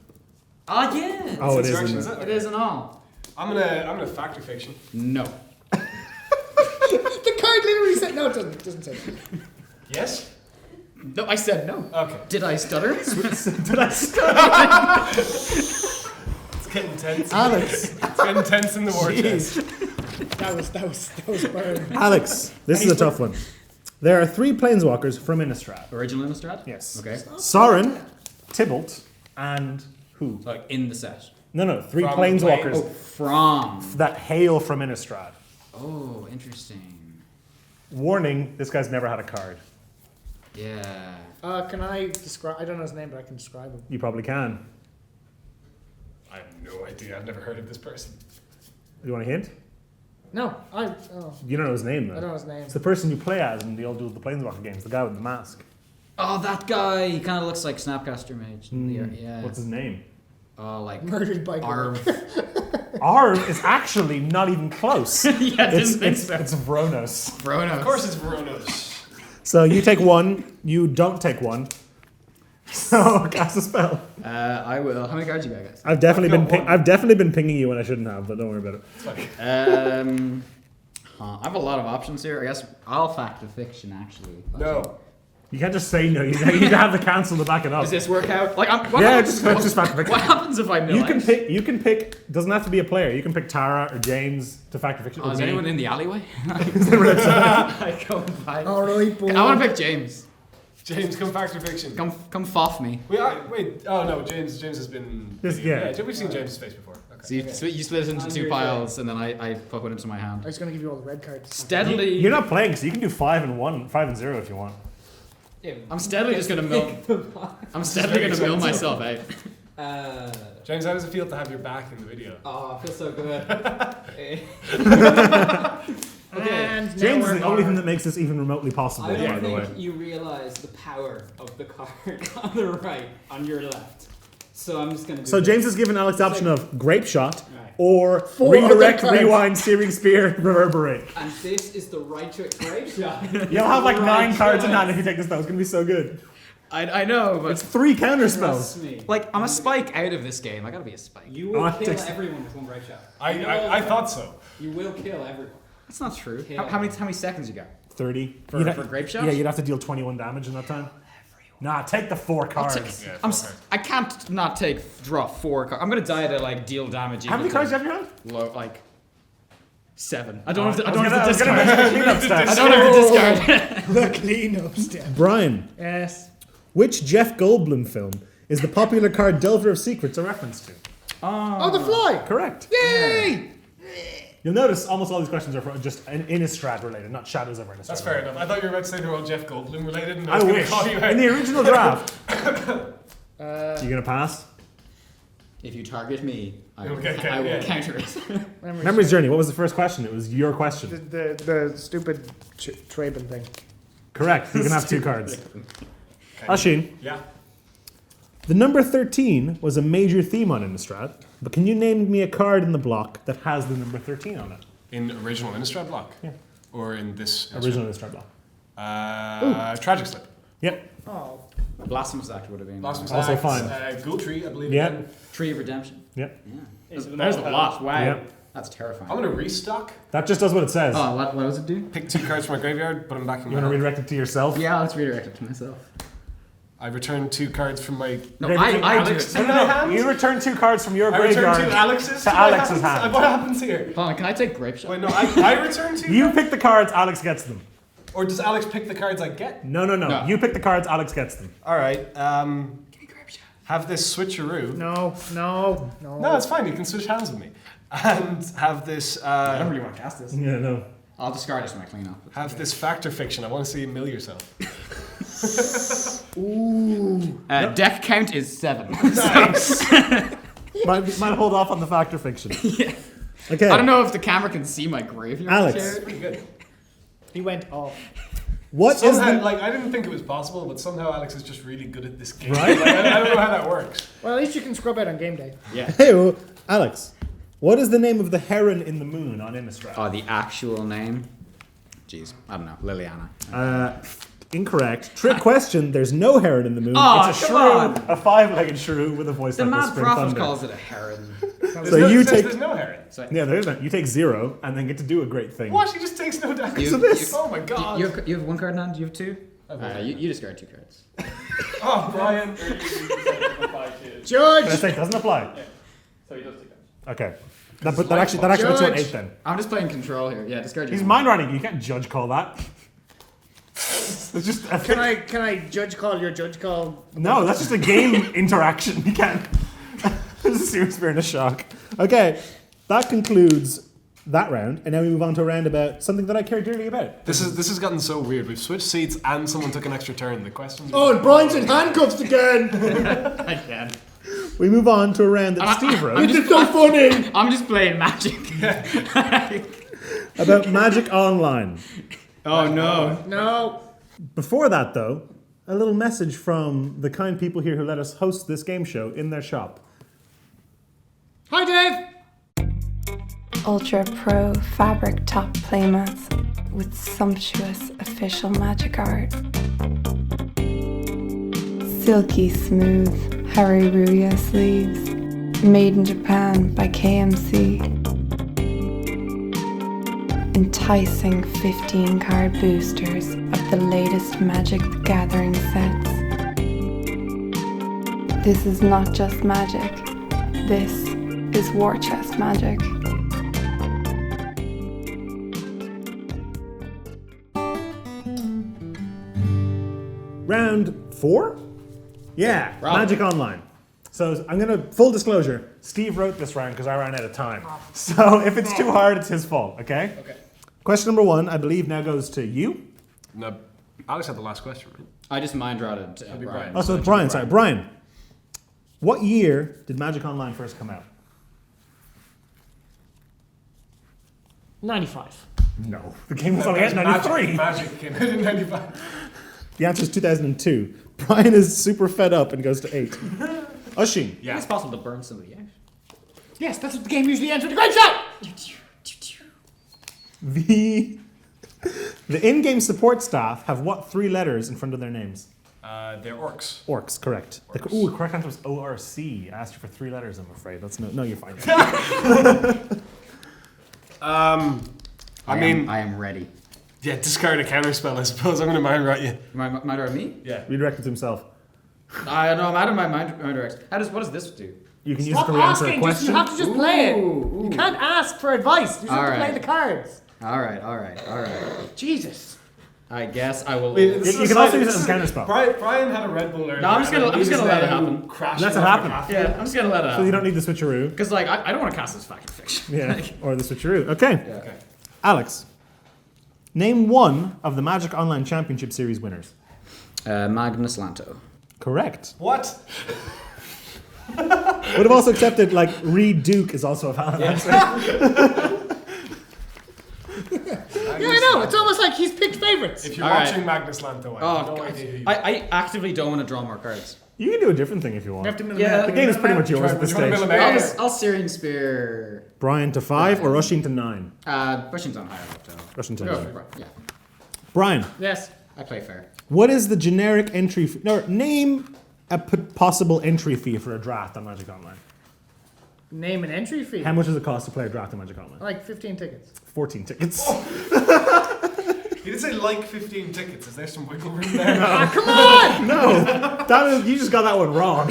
Ah, yeah. Oh, it is, Insurrection, isn't it? It is and all. I'm gonna factor fiction. No. The card literally said no. It doesn't say that. Yes. No, I said no. Okay. Did I stutter? Did I start? It's getting tense. Alex. It's getting tense in the war chest. That was burned. Alex, this is a tough one. There are 3 planeswalkers from Innistrad. Original Innistrad? Yes. Okay. Sorin, Tybalt, and who? So, like, in the set. No, 3 From planeswalkers Oh, from. that hail from Innistrad. Oh, interesting. Warning, this guy's never had a card. Yeah. Can I describe? I don't know his name, but I can describe him. You probably can. I have no idea. I've never heard of this person. You want a hint? No, You don't know his name, though. I don't know his name. It's the person you play as in the old the Planeswalker games, the guy with the mask. Oh, that guy. He kind of looks like Snapcaster Mage. Yeah. What's his name? Oh, like Murdered by Arv. Arv is actually not even close. Yeah, I didn't think so. It's Vronos. Vronos. Of course, it's Veronos. So you take 1, you don't take 1. So cast a spell. I will. How many cards you got, guys? I've definitely I've got one. I've definitely been pinging you when I shouldn't have, but don't worry about it. I have a lot of options here. I guess I'll factor fiction, actually. No. You can't just say no. You need to have the cancel to back it up. Does this work out? Like, Yeah, just factor fiction. What happens if I mill You out? can pick. You can pick. Doesn't have to be a player. You can pick Tara or James to factor fiction. Oh, or is me. anyone in the alleyway? I go and find. All right, boy. I want to pick James. James, come factor fiction. Come foff me. Wait. Oh no, James has been. Yeah. We've seen James' face before. Okay. So you split it into 2 piles, and then I put one into my hand. I was gonna give you all the red cards. Steadily. You're not playing, so you can do 5 and 1, 5 and 0 if you want. I'm steadily just gonna mill. I'm steadily gonna mill myself out. James, how does it feel to have your back in the video? Oh, I feel so good. And now James we're is the only on- thing that makes this even remotely possible, I by don't the way. think you realize the power of the card on the right, on your left. So I'm just gonna do So this. James has given Alex the option of Grape Shot Right. or 4 Redirect, other cards. Rewind, Searing Spear, Reverberate. And this is the right choice. Great shot. You'll have like 9 Right cards in choice. hand if you take this though. It's gonna be so good. I know, but It's 3 counter spells. Trust me. like I'm a spike out of this game. I gotta be a spike. You will Oh, kill takes- everyone with one great shot. I thought so. You will kill everyone. That's not true. Yeah. How many seconds you got? 30. For Grape Shot? Yeah, you'd have to deal 21 damage in that time. Nah, take the 4 cards. Yeah, I can't not draw 4 cards. I'm gonna die to like deal damage. How many cards do you have in your hand? Low, like 7. I don't have to I was gonna discard. mention the cleanup stats. I don't have to discard. the cleanup step. Brian, Yes. which Jeff Goldblum film is the popular card Delver of Secrets a reference to? Oh, the fly. Correct. Yay! You'll notice almost all these questions are just Innistrad related, not Shadows over Innistrad. That's fair enough. I thought you were about to say they were all Jeff Goldblum related, and I I was going to wish. call you out. In the original draft. You gonna pass? If you target me, I will, Okay, I will yeah. counter it. Memory's Journey, what was the first question? It was your question. The stupid Traben thing. Correct. You can have 2 cards. Ashin, Yeah. the number 13 was a major theme on Innistrad, but can you name me a card in the block that has the number 13 on it? In original Innistrad block? Yeah. Or in this? Original Innistrad block. Tragic Slip. Yep. Oh. Blasphemous Act would have been. Blossom Also Act, fine. Ghoul Tree, I believe. Yeah. Again. Tree of Redemption. Yep. There's a lot. Wow. Yep. That's terrifying. I'm going to restock. That just does what it says. Oh, what does it do? Pick 2 cards from my graveyard, put them back in You my want to hand. redirect it to yourself? Yeah, let's redirect it to myself. I return 2 cards from my. No, Ready to I do Alex. it. No, you return 2 cards from your I return graveyard 2 Alex's to my Alex's hands. hand. What happens here? Hold on, can I take Grape Shot? Wait, no, I return 2? You pick the cards, Alex gets them. Or does Alex pick the cards I get? No. No. You pick the cards, Alex gets them. Alright, have this switcheroo. No. No, it's fine, you can switch hands with me. And have this, I don't really want to cast this. Yeah, no. I'll discard it when I clean up. have this factor fiction. I want to see you mill yourself. Deck count is 7. Might hold off on the factor fiction. Yeah. Okay. I don't know if the camera can see my graveyard. Alex. here. Pretty good. He went off. What is Somehow, the... like, I didn't think it was possible, but somehow Alex is just really good at this game. Right? Like, I don't know how that works. Well, at least you can scrub out on game day. Hey, Alex. What is the name of the heron in the moon on Innistrad? Oh, the actual name? Jeez, I don't know. Liliana. Incorrect. Trick question. There's no heron in the moon. Oh, it's a come shrew, a five-legged shrew with a voice The like mad Whispering prophet Thunder. calls it a heron. So you take. There's no heron. Yeah, there isn't. You take 0 and then get to do a great thing. What? He just takes no damage. You- So this. Oh my god. You have one card in hand? You have 2? You discard 2 cards. Oh, Brian. Can I Judge! say it doesn't apply? So he does take damage. Okay. That actually puts you on Judge. 8 then. I'm just playing control here. Yeah, discard your He's mind writing. You can't judge call that. It's just a Can I judge call your judge call? No, that's just a game interaction. You can't. This is a serious spirit of shock. Okay, that concludes that round, and now we move on to a round about something that I care dearly about. This has gotten so weird. We've switched seats and someone took an extra turn. The questions. Oh, and Brian's in handcuffs again! I can. We move on to a round that Steve wrote This is so funny! I'm just playing Magic. about Magic Online. Oh no. No. Before that, though, a little message from the kind people here who let us host this game show in their shop. Hi, Dave! Ultra Pro fabric top playmats with sumptuous official magic art. Silky smooth Hariruya sleeves, made in Japan by KMC. Enticing 15-card boosters of the latest Magic the Gathering sets. This is not just magic. This is war chest magic. Round 4? Yeah, Round. Magic Online. So I'm gonna, full disclosure, Steve wrote this round because I ran out of time. So if it's too hard, it's his fault, okay? Okay. Question number 1, I believe, now goes to you. No, Alex had the last question, right? I just mind routed be Brian. Brian. Oh, so it's Brian, sorry. Brian, what year did Magic Online first come out? 95. No. The game was only out in 93. Magic came out in 95. The answer is 2002. Brian is super fed up and goes to 8. Oisin. Yeah. It's possible to burn somebody out. Yes, that's what the game usually ends with. A great shot! The in-game support staff have what 3 letters in front of their names? They're orcs. Orcs, correct. Orcs. The correct answer was ORC. I asked you for 3 letters, I'm afraid. That's no, you're fine. I mean, I am ready. yeah, discard a counter spell, I suppose. I'm going to mind write you. Mind write me? Yeah. Redirected to himself. I know, I'm out of my mind direct. What does this do? You can Stop use it to answer a asking, question. you have to just play it. Ooh. You can't ask for advice. You just have to play Alright. the cards. Alright. Jesus. I guess I will. Wait, this You is can a also side- use it this as is- a counter spell. Brian had a Red Bull earlier. No, I'm just gonna let it happen. Crash Let it happen. Yeah, I'm just gonna let it So happen. you don't need the switcheroo. Because like I don't want to cast this fucking fiction. Yeah, or the switcheroo. Okay. Okay. Alex, name one of the Magic Online Championship Series winners. Magnus Lanto. Correct. What? Would have also accepted, like, Reed Duke is also a valid answer. Yeah, I know. It's almost like he's picked favorites. If you're Alright. watching Magnus Lanto, I Oh, have no God. idea who you I actively don't want to draw more cards. You can do a different thing if you want. You have to mill Yeah. The game is pretty much yours at this Would you want stage. to mill him out? I'll Syrian Spear. Brian to 5 or Rushing to 9? Rushing's on higher up though. Rushing to Go 9. for Brian. Yeah, Brian, Yes. I play fair. what is the generic entry fee? No, name a possible entry fee for a draft on Magic Online. Name an entry fee. How much does it cost to play a draft on Magic Online? Like 15 tickets. 14 tickets. He did say like 15 tickets. Is there some wiggle room there? Ah, come on! No, you just got that one wrong.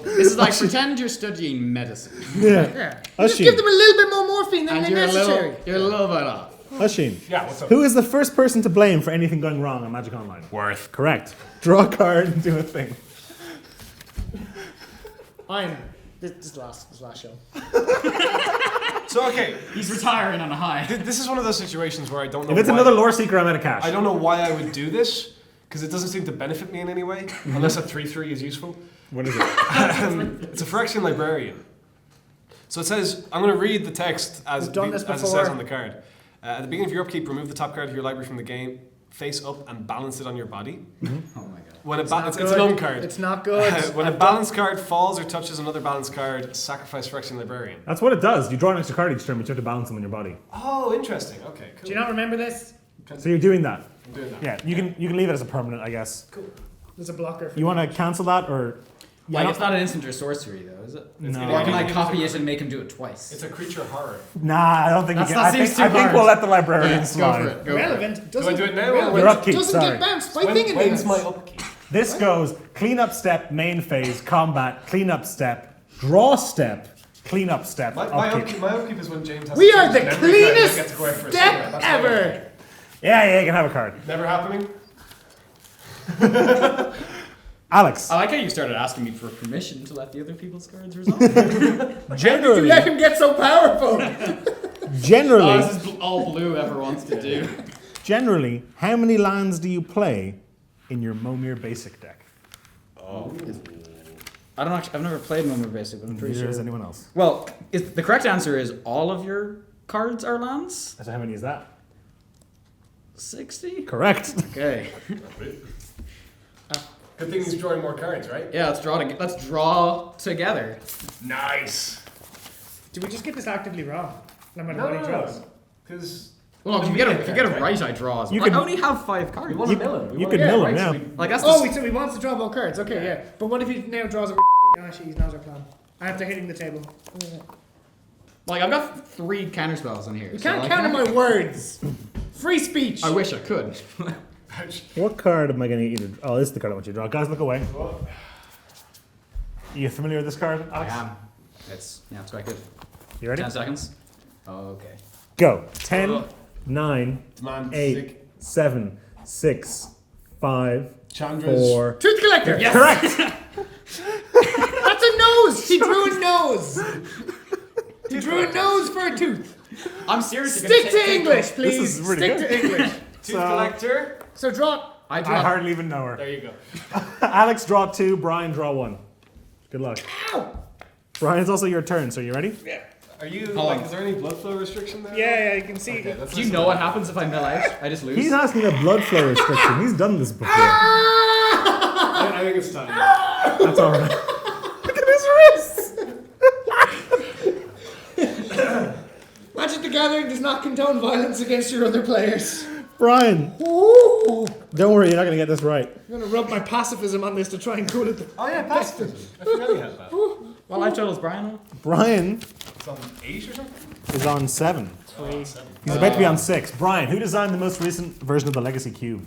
This is like pretend you're studying medicine. Yeah. Yeah. You just Oisin. give them a little bit more morphine than And they're necessary. you're a little bit off. Oisin, Yeah, what's up? who is the first person to blame for anything going wrong on Magic Online? Worth. Correct. Draw a card and do a thing. This last show. So, okay, He's retiring on a high. this is one of those situations where I don't know If it's why, another lore seeker, I'm out of cash. I don't know why I would do this, because it doesn't seem to benefit me in any way, unless a 3/3 is useful. What is it? It's a Phyrexian Librarian. So it says, I'm going to read the text as, We've done this as it before. says on the card. At the beginning of your upkeep, remove the top card of your library from the game, face up, and balance it on your body. Oh my god. When it's not an good. uncard. It's not good. When a balanced card falls or touches another balanced card, sacrifice Phyrexian Librarian. That's what it does. You draw an extra card each turn, but you have to balance them on your body. Oh, interesting. Okay, cool. Do you not remember this? So you're doing that. I'm doing that. Yeah, you can leave it as a permanent, I guess. Cool. There's a blocker. For You want to cancel that or? Like, it's not an instant or sorcery, though, is it? No. Or can I copy it and make him do it twice? It's a creature horror. Nah, I don't think That you can. seems too I think hard. we'll let the librarian Yeah, slide. go for it. Go Relevant. Do I Doesn't do it now? relevant Your upkeep, doesn't sorry. get bounced by When's thingamans. my upkeep? This goes cleanup step, main phase, combat, cleanup step, draw step, cleanup step, My upkeep. upkeep is when James has We to are choose the and every time I cleanest get to go out for a step cigarette. That's my ever. upkeep. Yeah, you can have a card. Never happening? Alex, I like how you started asking me for permission to let the other people's cards resolve. generally, You let him get so powerful. generally, This is all Blue ever wants to do. generally, how many lands do you play in your Momir basic deck? I don't actually. I've never played Momir Basic, but I'm pretty Neither sure. has anyone else. Well, the correct answer is all of your cards are lands. So how many is that? 60. Correct. Okay. Good thing he's drawing more cards, right? Yeah, let's draw together. Nice. Do we just get this actively wrong? No matter what he No, draws. because Well, if you get it right, I draw as well. You I can- only have 5 cards. we want to mill him. You could mill him, yeah. Like that's Oh, the so he wants to draw more cards. Okay, yeah. But what if he now draws a? Oh, shit, now's our plan. After hitting the table. like I've got 3 counter spells in here. You so, can't like, counter my words. Free speech. I wish I could. What card am I going to either? Oh, this is the card I want you to draw. Guys, look away. You familiar with this card, I Alex? am. It's quite good. You ready? 10 seconds. Okay. Go. 10, 9, Man, 8, sick. 7, 6, 5, Chandra's 4. Truth collector. Yes. Correct. That's a nose. He drew a nose. He drew a nose for a tooth. I'm serious. Stick to English, This please. is really Stick good. to English. Tooth collector. So draw. I I draw. hardly even know her. There you go. Alex, draw 2. Brian, draw 1. Good luck. Ow. Brian, it's also your turn, so you ready? Are you Hold like? on. Is there any blood flow restriction there? Yeah, you can see. Okay, let's Do you listen know to what that. happens if I mill out? I just lose. He's asking a blood flow restriction. He's done this before. I think it's time. That's all right. Look at his wrist. Magic the Gathering does not condone violence against your other players. Brian, Ooh. don't worry, you're not going to get this right. I'm gonna rub my pacifism on this to try and cool it. Oh yeah, pacifism. I forgot he had that. What life total is Brian on? Brian It's on 8 or something. is on 7. He's about to be on 6. Brian, who designed the most recent version of the Legacy Cube?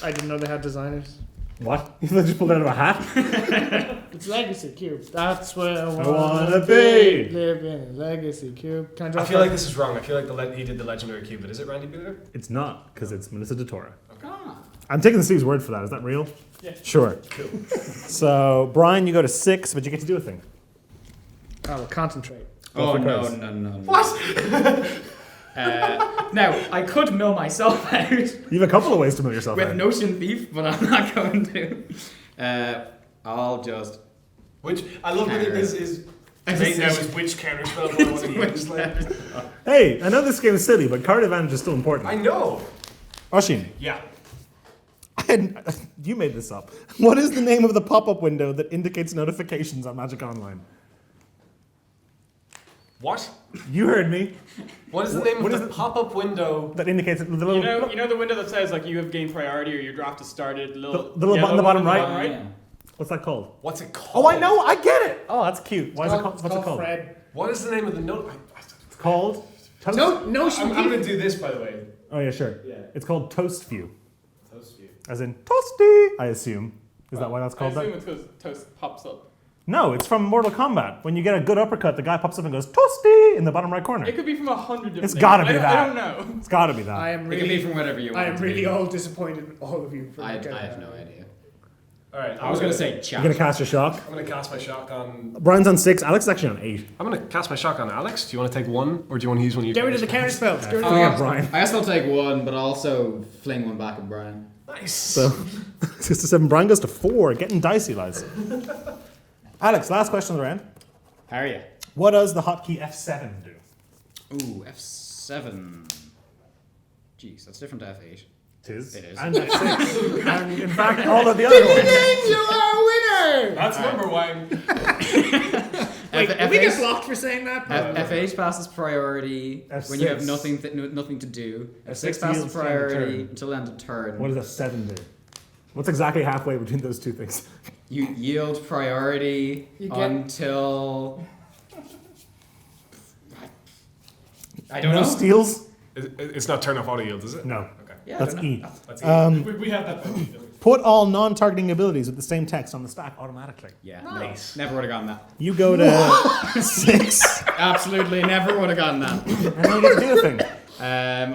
I didn't know they had designers. What? You just pulled it out of a hat? It's Legacy Cube. That's where I wanna wanna be. Live in a Legacy Cube. Can I draw I feel like this is wrong. I feel like he did the legendary cube, but is it Randy Buehler? It's not, because it's Melissa DeTora. Ah. I'm taking Steve's word for that. Is that real? Yeah. Sure. Cool. So, Brian, you go to 6, but you get to do a thing. I will concentrate. Oh for no, cards. no, no, no. What? Now I could mill myself out You have a couple of ways to mill yourself with out. Notion Thief, but I'm not going to. I'll just. Which I love that Counter. his debate now is which counter spell do I want to use. Like, Hey, I know this game is silly, but card advantage is still important. I know. Oshin, Yeah. you made this up. What is the name of the pop-up window that indicates notifications on Magic Online? What? You heard me. What is the name What of is the it? pop-up window? That indicates the little, You know the window that says like you have gained priority or your draft has started. the little button in the bottom right. Oh, yeah. What's that called? What's it called? Oh, I know. I get it. Oh, that's cute. Why is it called? What's it called? Fred. What is the name of the note? It's called. Toast. Notion I'm going to do this, by the way. Oh yeah, sure. Yeah. It's called Toast View, Toast view. as in toasty. I assume. Is that why that's I called assume that? it's because toast pops up. No, it's from Mortal Kombat. When you get a good uppercut, the guy pops up and goes toasty in the bottom right corner. It could be from 100 different It's things. gotta be I don't- that. I don't know. It's got to be that. I am It can be really, from whatever you want. I am it to really be. all disappointed in all of you. For I not getting have that. no idea. All right. I was going to say You're chat. gonna cast your shock. I'm going to cast my shock on. Brian's on 6. Alex is actually on 8. I'm going to cast my shock on Alex. Do you want to take one, or do you want to use one of your? Get rid of the counter spells. Get rid of Forget the Brian. I guess I'll take one, but also fling one back at Brian. Nice. So 6 to 7. Brian goes to 4. Getting dicey, lads. Alex, last question of the round. How are you? What does the hotkey F7 do? Ooh, F7. Jeez, that's different to F8. It is. And F6. And in fact, all of the other ones. You are a winner. That's number one. Wait, F- did we get F8 blocked for saying that? F8 passes priority when you have F6. nothing to do. F6 F6 passes yields priority end of turn. until end of turn. What does F7 do? What's exactly halfway between those two things? You yield priority You get- until I don't No know. steals? It's not turn off auto yield, is it? No. Okay. Yeah, That's I don't know. E. That's We have that. Don't we? Put all non-targeting abilities with the same text on the stack automatically. Yeah, Nice. no, never would have gotten that. You go to 6, Absolutely, never would have gotten that. and then you get to do a thing.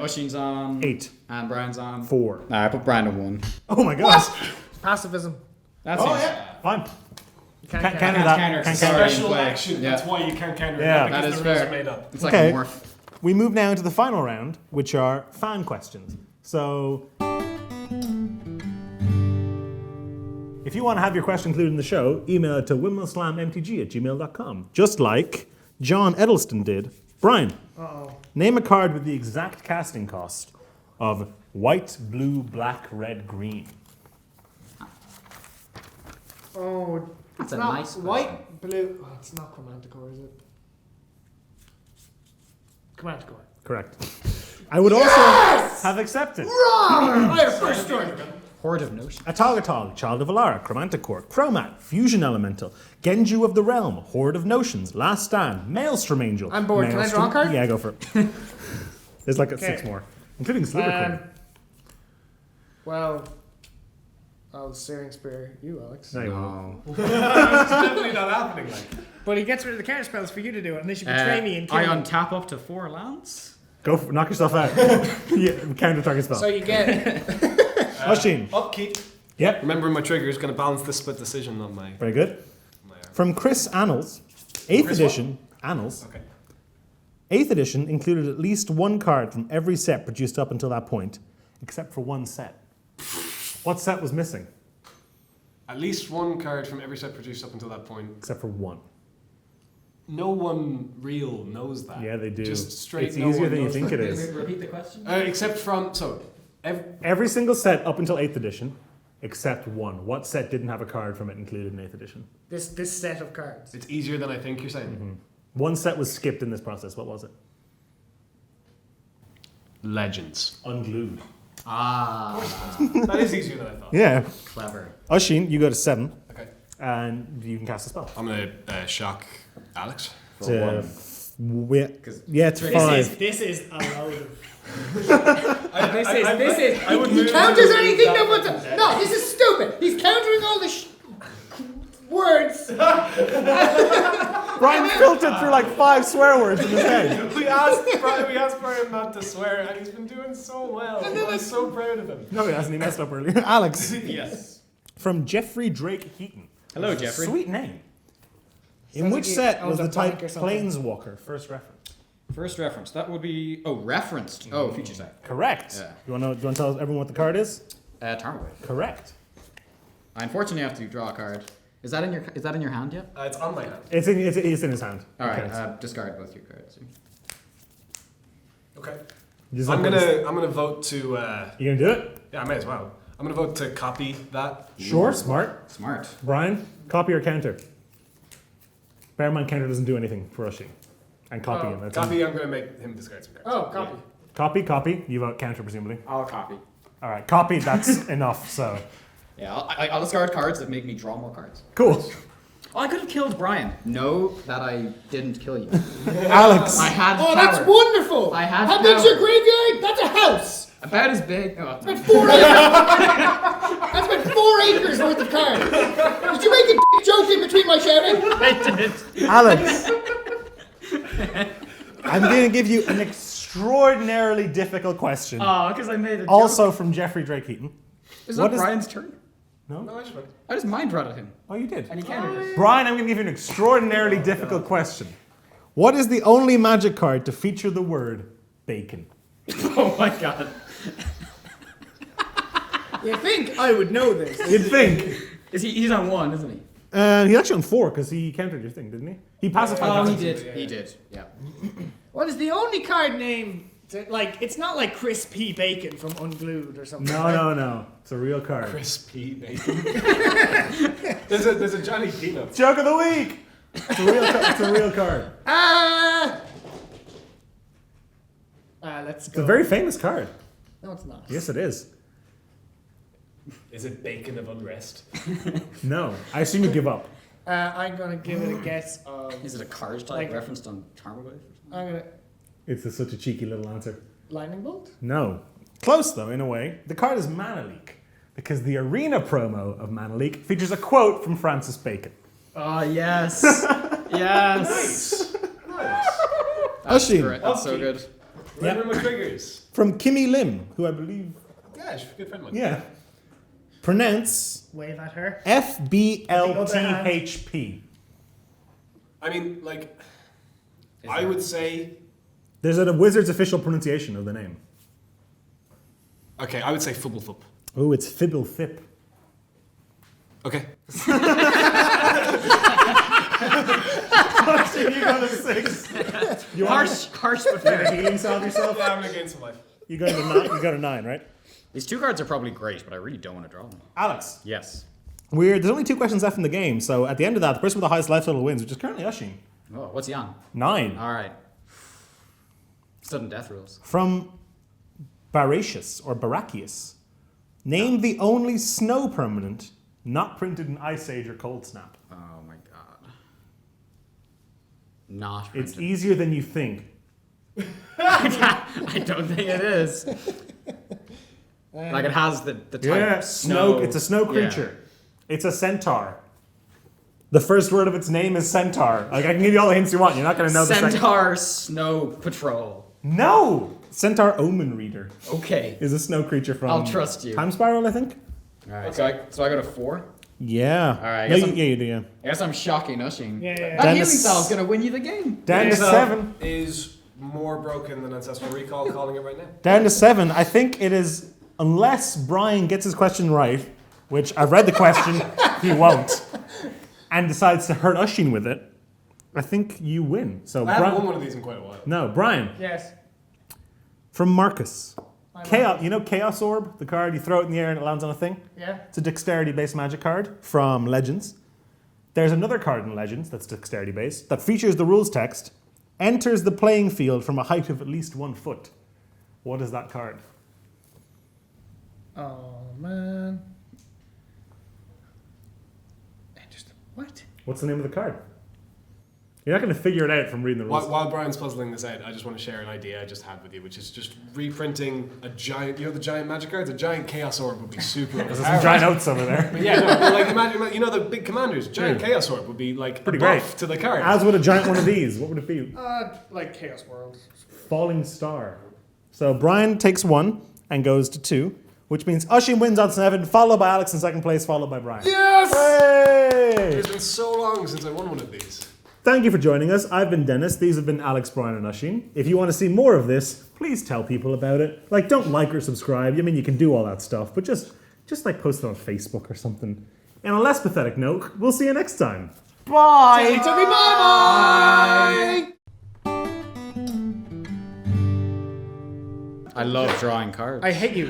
Oisin's on 8, and Brian's on 4. Nah, I put Brian at 1. Oh my gosh. Pacifism. That's Fine. You can't Can't counter. counter that. counter, Can't sorry. counter. Special play. action. Yeah. That's why you can't counter Yeah. it. That Because is the rules fair. are made up. It's like Okay. a morph. We move now into the final round, which are fan questions. So, if you want to have your question included in the show, email it to windmillslammtg@gmail.com. Just like John Edelston did. Brian, name a card with the exact casting cost of white, blue, black, red, green. Oh, That's it's a not nice white, blue. Oh, it's not Chromanticore, is it? Chromanticore. Correct. I would also have accepted. I have first strike. Horde of Notion. Atagatog, Child of Alara, Chromanticore, Chromat, Fusion Elemental, Genju of the Realm, Horde of Notions, Last Stand, Maelstrom Angel. I'm bored. Can I draw a card? Yeah, go for it. There's like 6 more, including Sliver Queen. Well, I'll Searing Spear you, Alex. No, you won't. It's definitely not happening. Like. But he gets rid of the counter spells for you to do it, unless you betray me and kill I me. untap up to 4 lands. Go for, knock yourself out. Yeah, counter target spell. So you get Machine. Upkeep. Yep. Remembering my trigger is going to balance this split decision on my. Very good. From Chris Annals, 8th edition, Annals. Okay. 8th edition included at least one card from every set produced up until that point, except for one set. What set was missing? At least one card from every set produced up until that point. Except for one. No one real knows that. Yeah, they do. Just straight. It's no easier one than you knows think that. it is. Repeat the question. Except from Every single set up until 8th edition, except one. What set didn't have a card from it included in 8th edition? this set of cards. it's easier than I think. You're saying. One set was skipped in this process. What was it? Legends. Unglued. That is easier than I thought. Yeah. Clever. Oshin, you go to 7, Okay. and you can cast a spell. I'm gonna shock Alex. Yeah, it's 5. This is a load of. This is. I would He move counters to anything that that one. wants to. No, this is stupid. He's countering all the words. Brian filtered through like 5 swear words in his head. We asked Brian not to swear, and he's been doing so well. I'm so proud of him. No, he hasn't. He messed up earlier. Alex. Yes. From Jeffrey Drake Heaton. Hello, Jeffrey. Sweet name. In Sounds which like he set owns was a the type bank or something. Planeswalker first reference? First reference. That would be referenced. Oh, future sight. Correct. Yeah. You want to tell everyone what the card is? Tarmogoyf. Correct. I unfortunately have to draw a card. Is that in your hand yet? It's on my hand. It's in his hand. All right. Okay. Discard both your cards. Okay. Just I'm like this. gonna vote to. You gonna do it? Yeah, I may as well. I'm gonna vote to copy that. Sure. Smart. Smart. Brian, copy or counter? Bear in mind, counter doesn't do anything for Ushi. And copy him. That's Copy. I'm gonna make him discard some cards. Oh, copy. Copy. You vote counter, presumably. I'll copy. All right. Copy. That's enough. So Yeah, I'll discard cards that make me draw more cards. cool. Oh, I could have killed Brian. Know that I didn't kill you. Alex. I had Oh, power. that's wonderful. I had How big's power. your graveyard? That's a house. About as big. Oh, That's 4 acres. That's about 4 acres worth of cards. Did you make a dick joke in between my shouting? I did. Alex. I'm going to give you an extraordinarily difficult question. Oh, because I made a joke. Also from Jeffrey Drake Heaton. Is what that is- Brian's turn? No? No, I just went. I just mind read at him. Oh, you did. And he countered it. Brian, I'm going to give you an extraordinarily difficult question. What is the only magic card to feature the word bacon? Oh my god. You think I would know this? You'd think. He's on 1, isn't he? He's actually on 4 because he countered your thing, didn't he? He pacified Oh, that. he did. He did. Yeah. What is the only card name? Like, it's not like Chris P. Bacon from Unglued or something. right? No. It's a real card. Crispy bacon. there's a Johnny Peanuts. Joke of the week! It's a real card. Let's It's go. a very famous card. No, it's not. Yes, it is. Is it Bacon of Unrest? No, I assume you give up. I'm gonna give it a guess of. Is it a card type Like- referenced on Charmwave? I'm gonna It's such a cheeky little answer. lightning bolt. No. Close though, in a way. The card is Mana Leak because the arena promo of Mana Leak features a quote from Francis Bacon. Oh, yes. Yes. That's Oisin. great. That's so good. Remember my triggers. From Kimmy Lim, who I believe, Yeah, she's a good friend of mine. yeah. Pronounce Wave at her. FBLTHP. I mean, like, I would say. There's a Wizard's official pronunciation of the name. Okay, I would say Fubblethub. Oh, it's Fibble Thip. Okay. You got a 6. You Harsh but fair. a healing salve yourself? Yeah, I'm gonna gain some life. You got a 9, right? These two cards are probably great, but I really don't want to draw them. Alex. Yes. There's only 2 questions left in the game, so at the end of that, the person with the highest life total wins, which is currently Oisin. Oh, what's he on? 9. All right. Sudden death rules. From Baracius or Barachius. Name the only snow permanent not printed in Ice Age or Cold Snap. Oh my god. Not. It's printed. easier than you think. I don't think it is. Like it has the type Yeah, snow. It's a snow creature. It's a centaur. The first word of its name is centaur. Like I can give you all the hints you want. You're not going to know the second. Centaur Snow Patrol. No! Centaur Omen Reader Okay. is a snow creature from I'll trust you. Time Spiral, I think. All right. So I got a 4. Yeah. All right, I No, guess you do, yeah. I guess I'm shocking Oisin. Yeah. That healing Dennis- salve is gonna win you the game. Down to 7. Is more broken than Ancestral Recall calling it right now. Down to 7. I think it is, unless Brian gets his question right, which I've read the question, he won't, and decides to hurt Oisin with it, I think you win. So I haven't won one of these in quite a while. No, Brian. Yes. From Marcus. Chaos, you know Chaos Orb, the card you throw it in the air and it lands on a thing? Yeah. It's a dexterity-based magic card from Legends. There's another card in Legends that's dexterity-based that features the rules text, enters the playing field from a height of at least 1 foot. What is that card? Oh man. Interesting. What? What's the name of the card? You're not going to figure it out from reading the rules. While Brian's puzzling this out, I just want to share an idea I just had with you, which is just reprinting a giant, the giant magic cards? A giant Chaos Orb would be super There's some giant oats over there. But yeah, no, but like imagine, the big commanders, giant Chaos Orb would be like Pretty a buff great. to the card. As would a giant one of these. What would it be? Like Chaos World. Falling Star. So Brian takes 1 and goes to 2, which means Oisin wins on 7, followed by Alex in second place, followed by Brian. Yes! Hey! It's been so long since I won one of these. Thank you for joining us. I've been Dennis. These have been Alex, Brian, and Oisin. If you want to see more of this, please tell people about it. Like, don't like or subscribe. I mean, you can do all that stuff, but just like post it on Facebook or something. And on a less pathetic note, we'll see you next time. Bye! Bye! I love drawing cards. I hate you.